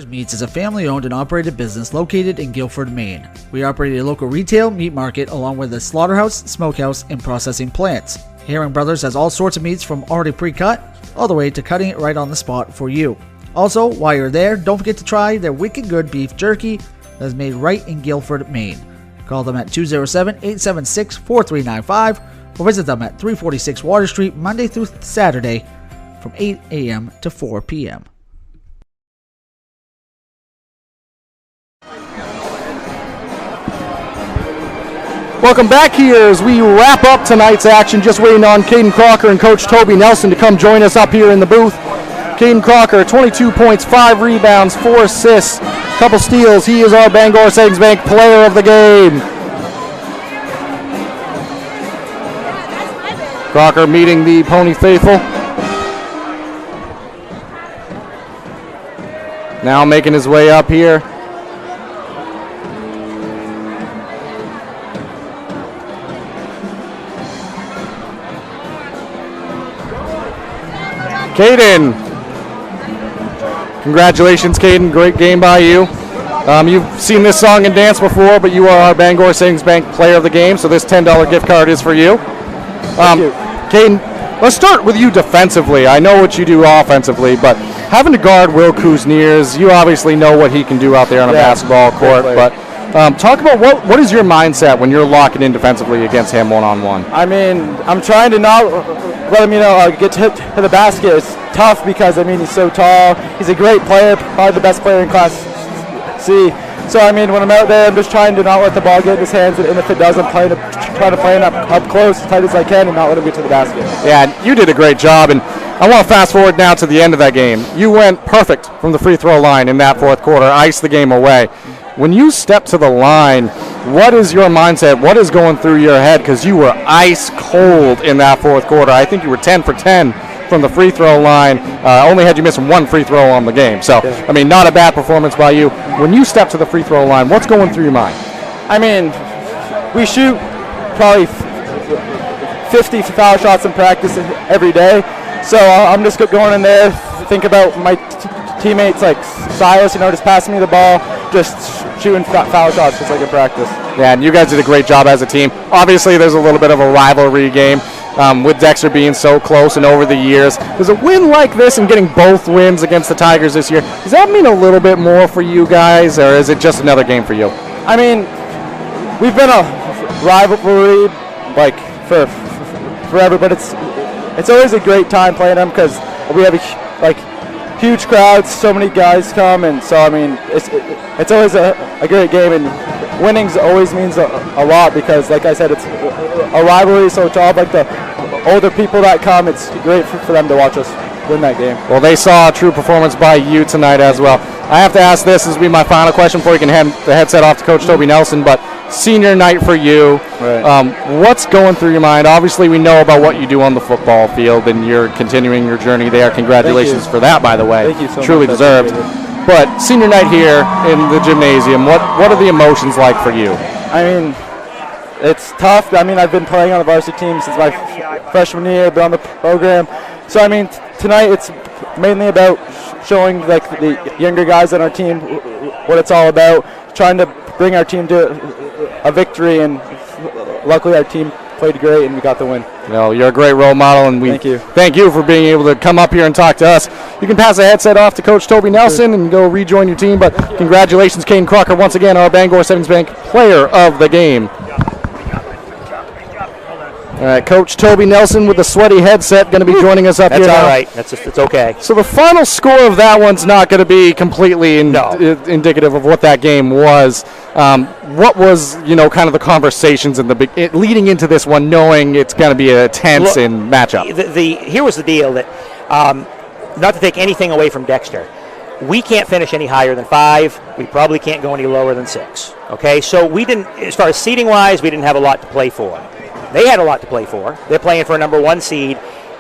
Meats is a family-owned and operated business located in Guilford, Maine. We operate a local retail meat market along with a slaughterhouse, smokehouse, and processing plants. Herring Brothers has all sorts of meats from already pre-cut all the way to cutting it right on the spot for you. Also, while you're there, don't forget to try their wicked good beef jerky that is made right in Guilford, Maine. Call them at 207-876-4395 or visit them at 346 Water Street Monday through Saturday from 8 a.m. to 4 p.m. Welcome back here as we wrap up tonight's action. Just waiting on Caden Crocker and Coach Toby Nelson to come join us up here in the booth. Caden Crocker, 22 points, 5 rebounds, 4 assists, couple steals. He is our Bangor Savings Bank player of the game. Crocker meeting the Pony Faithful. Now making his way up here. Caden. Congratulations, Caden. Great game by you. You've seen this song and dance before, but you are our Bangor Savings Bank player of the game, so this $10 gift card is for you. Caden, let's start with you defensively. I know what you do offensively, but having to guard Will Kuzniers, you obviously know what he can do out there on a basketball court, but talk about what is your mindset when you're locking in defensively against him one-on-one? I mean, I'm trying to not let him, get to the basket. It's tough because, he's so tall. He's a great player, probably the best player in Class C. So, when I'm out there, I'm just trying to not let the ball get in his hands, and if it does, I'm trying to play him up close, as tight as I can, and not let him get to the basket. Yeah, you did a great job, and I want to fast forward now to the end of that game. You went perfect from the free throw line in that fourth quarter, iced the game away. When you step to the line, what is your mindset? What is going through your head? Because you were ice cold in that fourth quarter. I think you were 10 for 10 from the free throw line. Only had you missing one free throw on the game. So, not a bad performance by you. When you step to the free throw line, what's going through your mind? We shoot probably 50 foul shots in practice every day. So I'm just going in there, think about my teammates like Silas, just passing me the ball, just shooting foul shots just like in practice. Yeah, and you guys did a great job as a team. Obviously, there's a little bit of a rivalry game with Dexter being so close and over the years. Does a win like this and getting both wins against the Tigers this year, does that mean a little bit more for you guys, or is it just another game for you? We've been a rivalry for forever, but it's always a great time playing them because we have huge crowds, so many guys come, and so it's always a great game, and winnings always means a lot because, like I said, it's a rivalry, so to all the older people that come, it's great for them to watch us win that game. Well, they saw a true performance by you tonight as well. I have to ask this will be my final question before you can hand the headset off to Coach Toby Nelson, but senior night for you, right. What's going through your mind? Obviously, we know about what you do on the football field, and you're continuing your journey there. Congratulations for that, by the way. Thank you so Truly much. Deserved. But senior night here in the gymnasium, what are the emotions like for you? It's tough. I've been playing on the varsity team since my freshman year, been on the program. So, tonight it's mainly about showing the younger guys on our team what it's all about, trying to bring our team to a victory, and luckily our team played great and we got the win. You're a great role model, and we thank you for being able to come up here and talk to us. You can pass the headset off to Coach Toby Nelson and go rejoin your team, but congratulations, Caden Crocker, once again, our Bangor Savings Bank player of the game. All right, Coach Toby Nelson with the sweaty headset going to be joining us up here now. That's all right. It's okay. So the final score of that one's not going to be completely indicative of what that game was. What was, kind of the conversations in the leading into this one, knowing it's going to be a tense matchup? Here was the deal that, not to take anything away from Dexter, we can't finish any higher than 5. We probably can't go any lower than 6. Okay, so we didn't, as far as seeding-wise, we didn't have a lot to play for. They had a lot to play for. They're playing for a number 1 seed,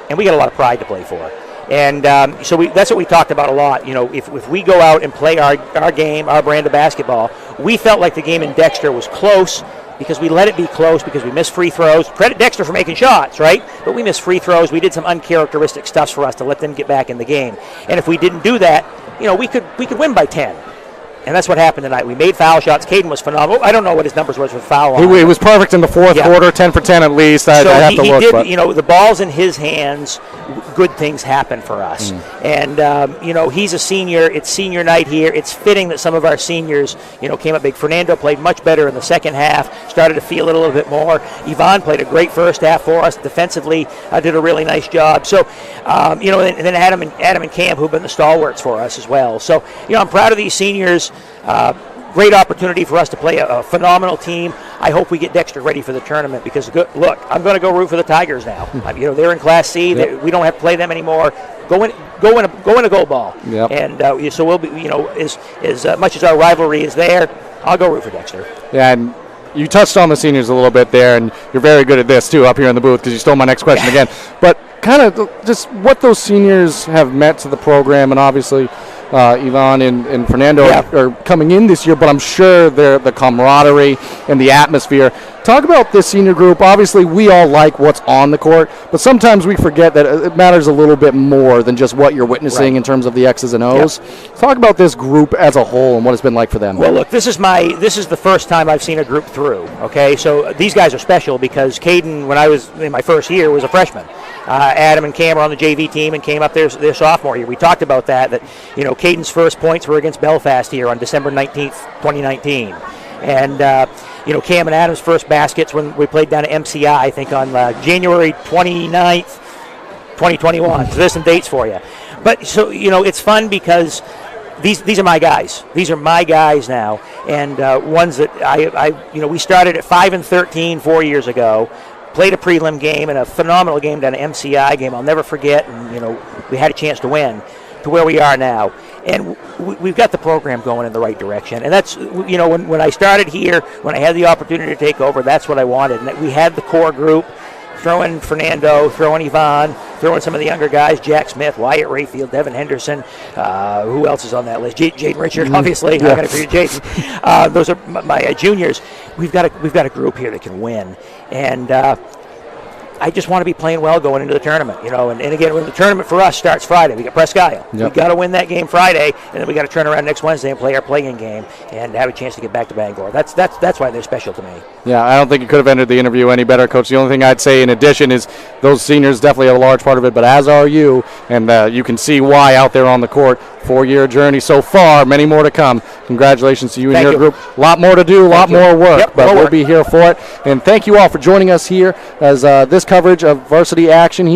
and we got a lot of pride to play for. And so that's what we talked about a lot. If we go out and play our game, our brand of basketball, we felt like the game in Dexter was close because we let it be close because we missed free throws. Credit Dexter for making shots, right? But we missed free throws. We did some uncharacteristic stuff for us to let them get back in the game. And if we didn't do that, we could win by 10. And that's what happened tonight. We made foul shots. Caden was phenomenal. I don't know what his numbers was with foul line. He was perfect in the fourth quarter, 10 for 10 at least. I have to look. The ball's in his hands. good things happen for us. And, he's a senior. It's senior night here. It's fitting that some of our seniors, came up big. Fernando played much better in the second half, started to feel it a little bit more. Yvonne played a great first half for us. Defensively, did a really nice job. So, and then Adam and Cam, who've been the stalwarts for us as well. So, I'm proud of these seniors. Great opportunity for us to play a phenomenal team. I hope we get Dexter ready for the tournament because, look, I'm going to go root for the Tigers now. They're in Class C. Yep. We don't have to play them anymore. Go in a goal ball. Yep. And so we'll be, as much as our rivalry is there, I'll go root for Dexter. Yeah, and you touched on the seniors a little bit there, and you're very good at this, too, up here in the booth because you stole my next question again. But kind of just what those seniors have meant to the program, and obviously Yvonne and Fernando are coming in this year, but I'm sure the camaraderie and the atmosphere. Talk about this senior group. Obviously, we all like what's on the court, but sometimes we forget that it matters a little bit more than just what you're witnessing in terms of the X's and O's. Talk about this group as a whole and what it's been like for them. Well, look, this is the first time I've seen a group through. Okay, so these guys are special because Caden, when I was in my first year, was a freshman. Adam and Cam are on the JV team and came up their sophomore year. We talked about that Caden's first points were against Belfast here on December 19th, 2019. And, Cam and Adam's first baskets when we played down at MCI, I think on January 29th, 2021. So there's some dates for you. But, so, it's fun because these are my guys. These are my guys now. And ones that we started at 5-13 4 years ago. Played a prelim game and a phenomenal game down at MCI game I'll never forget. And, we had a chance to win to where we are now. And we've got the program going in the right direction. And that's, when I started here, when I had the opportunity to take over, that's what I wanted. And we had the core group, throw in Fernando, throw in Yvonne, throw in some of the younger guys, Jack Smith, Wyatt Rayfield, Devin Henderson. Who else is on that list? Jaden Richard, obviously. I'm going to forget Jaden. Those are my juniors. We've got a group here that can win. And I just want to be playing well going into the tournament, and again, when the tournament for us starts Friday, we got Presque Isle. Yep. We got to win that game Friday, and then we got to turn around next Wednesday and play our play-in game and have a chance to get back to Bangor. That's why they're special to me. Yeah, I don't think you could have ended the interview any better, Coach. The only thing I'd say in addition is those seniors definitely have a large part of it, but as are you, and you can see why out there on the court. 4-year journey so far, many more to come. Congratulations to you and your group. A lot more to do, a lot more work, but we'll be here for it. And thank you all for joining us here as this coverage of varsity action here.